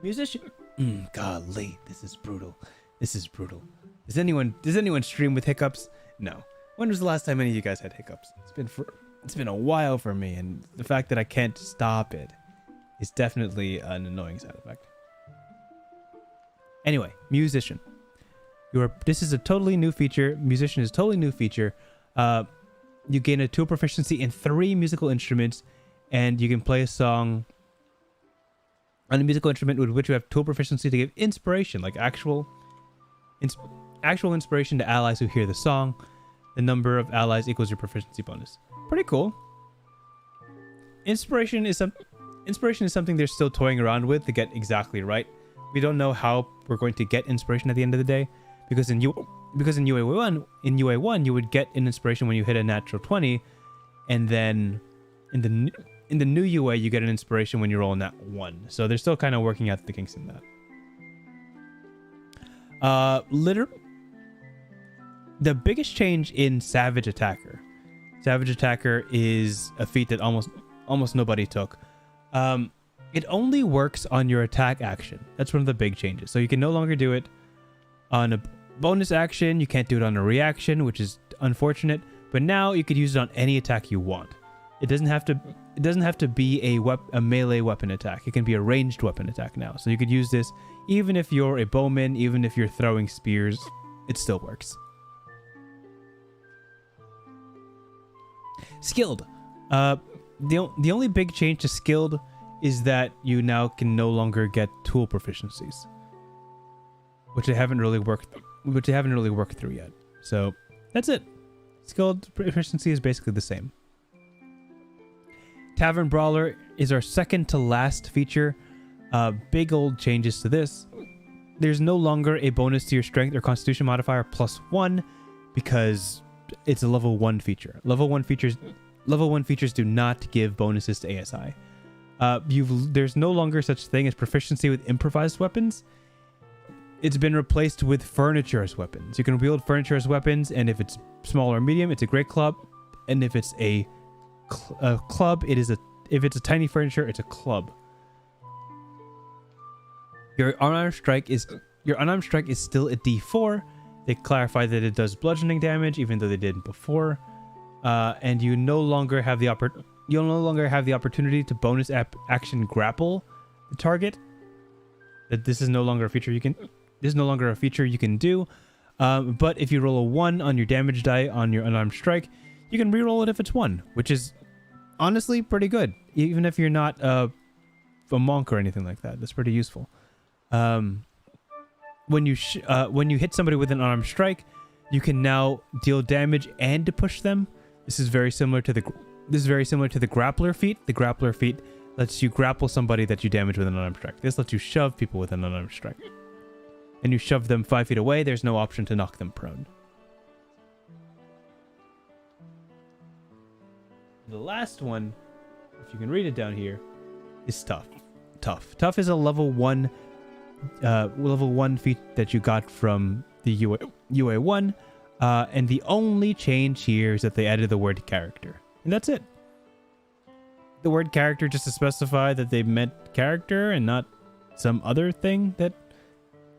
Musician. Golly, this is brutal. Does anyone stream with hiccups? No. When was the last time any of you guys had hiccups? It's been a while for me, and the fact that I can't stop it is definitely an annoying side effect. Anyway, Musician. This is a totally new feature. Musician is a totally new feature. You gain a 2 proficiency in 3 musical instruments, and you can play a song on a musical instrument with which you have 2 proficiency to give inspiration, like actual inspiration to allies who hear the song. The number of allies equals your proficiency bonus. Pretty cool. Inspiration is something they're still toying around with to get exactly right. We don't know how we're going to get inspiration at the end of the day, because in UA1 you would get an inspiration when you hit a natural 20, and then in the new UA you get an inspiration when you roll a nat 1. So they're still kind of working out the kinks in that. The biggest change in Savage Attacker. Savage Attacker is a feat that almost nobody took. It only works on your attack action. That's one of the big changes. So you can no longer do it on a bonus action. You can't do it on a reaction, which is unfortunate. But now you could use it on any attack you want. It doesn't have to be a melee weapon attack. It can be a ranged weapon attack now. So you could use this even if you're a bowman, even if you're throwing spears. It still works. Skilled. The only big change to Skilled is that you now can no longer get tool proficiencies, which they haven't really worked through yet. So that's it. Skilled proficiency is basically the same. Tavern Brawler is our second to last feature. Big old changes to this. there's no longer a bonus to your strength or constitution modifier +1 because it's a level 1 feature. Level 1 features do not give bonuses to ASI. There's no longer such thing as proficiency with improvised weapons. It's been replaced with furniture as weapons. You can wield furniture as weapons, and if it's small or medium, it's a great club, and if it's a club, if it's a tiny furniture, it's a club. Your unarmed strike is still a D4. They clarify that it does bludgeoning damage, even though they didn't before. And you no longer have the opportunity to bonus action grapple the target. That this is no longer a feature you can do. But if you roll a 1 on your damage die on your unarmed strike, you can reroll it if it's 1, which is honestly pretty good, even if you're not a monk or anything like that. That's pretty useful. When you hit somebody with an unarmed strike, you can now deal damage and to push them. This is very similar to the Grappler feat. The Grappler feat lets you grapple somebody that you damage with an unarmed strike. This lets you shove people with an unarmed strike. And you shove them 5 feet away, there's no option to knock them prone. The last one, if you can read it down here, is tough. Tough is a level 1 feat that you got from the UA 1. And the only change here is that they added the word character. And that's it. The word character just to specify that they meant character and not some other thing that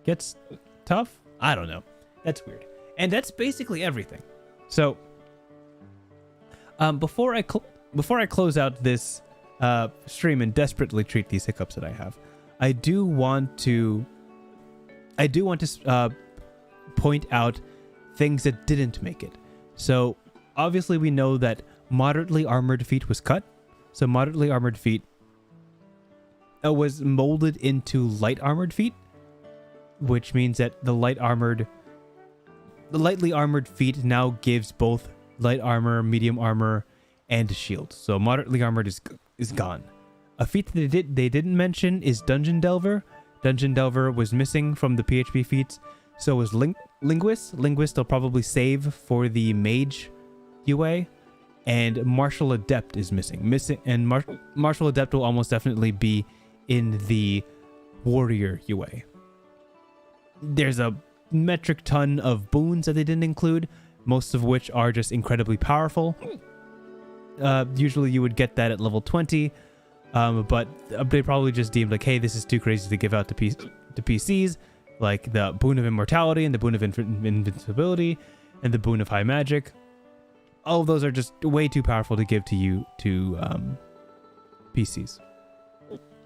gets tough. I don't know. That's weird. And that's basically everything. So, before I close out this stream and desperately treat these hiccups that I have, I do want to point out things that didn't make it. So obviously we know that moderately armored feat was cut. So moderately armored feat was molded into light armored feat, which means that the lightly armored feat now gives both light armor, medium armor, and shield. So moderately armored is gone. A feat that they didn't mention is Dungeon Delver. Dungeon Delver was missing from the PHP feats. So was Linguist. Linguist they'll probably save for the Mage UA. And Martial Adept is missing. And Martial Adept will almost definitely be in the Warrior UA. There's a metric ton of boons that they didn't include, most of which are just incredibly powerful. Usually you would get that at level 20, but they probably just deemed like, hey, this is too crazy to give out to PCs, like the Boon of Immortality and the Boon of Invincibility and the Boon of High Magic. All of those are just way too powerful to give to PCs.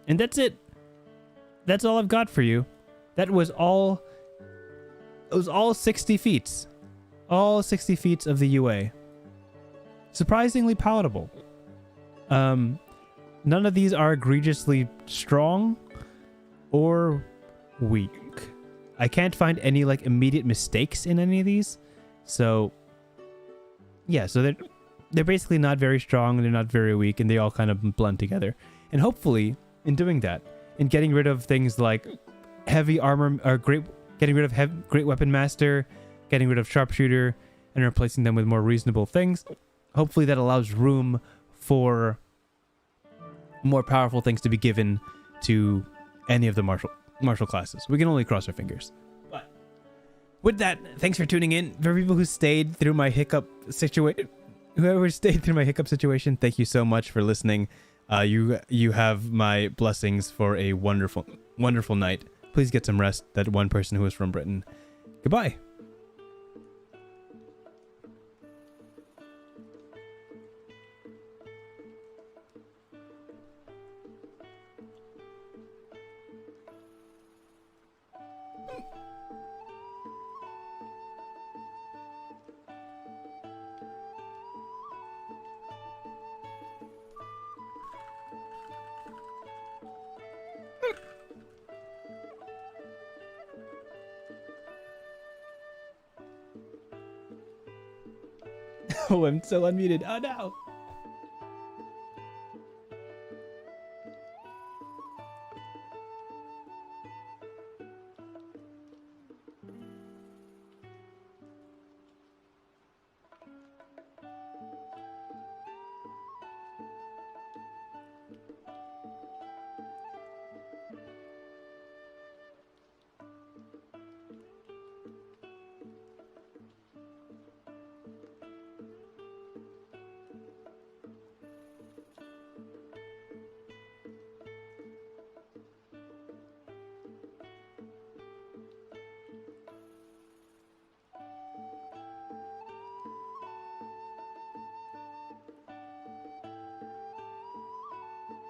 And that's it. That's all I've got for you. That was all. It was all 60 feats. All 60 feats of the UA. Surprisingly palatable. None of these are egregiously strong or weak. I can't find any like immediate mistakes in any of these. So yeah, so they're basically not very strong, they're not very weak, and they all kind of blend together. And hopefully, in doing that, in getting rid of things like heavy armor or getting rid of Great Weapon Master, getting rid of Sharpshooter, and replacing them with more reasonable things, hopefully that allows room for more powerful things to be given to any of the martial classes. We can only cross our fingers. But with that, thanks for tuning in. For people who stayed through my hiccup situation, thank you so much for listening. You have my blessings for a wonderful, wonderful night. Please get some rest. That one person who is from Britain. Goodbye. Oh, I'm so unmuted. Oh no.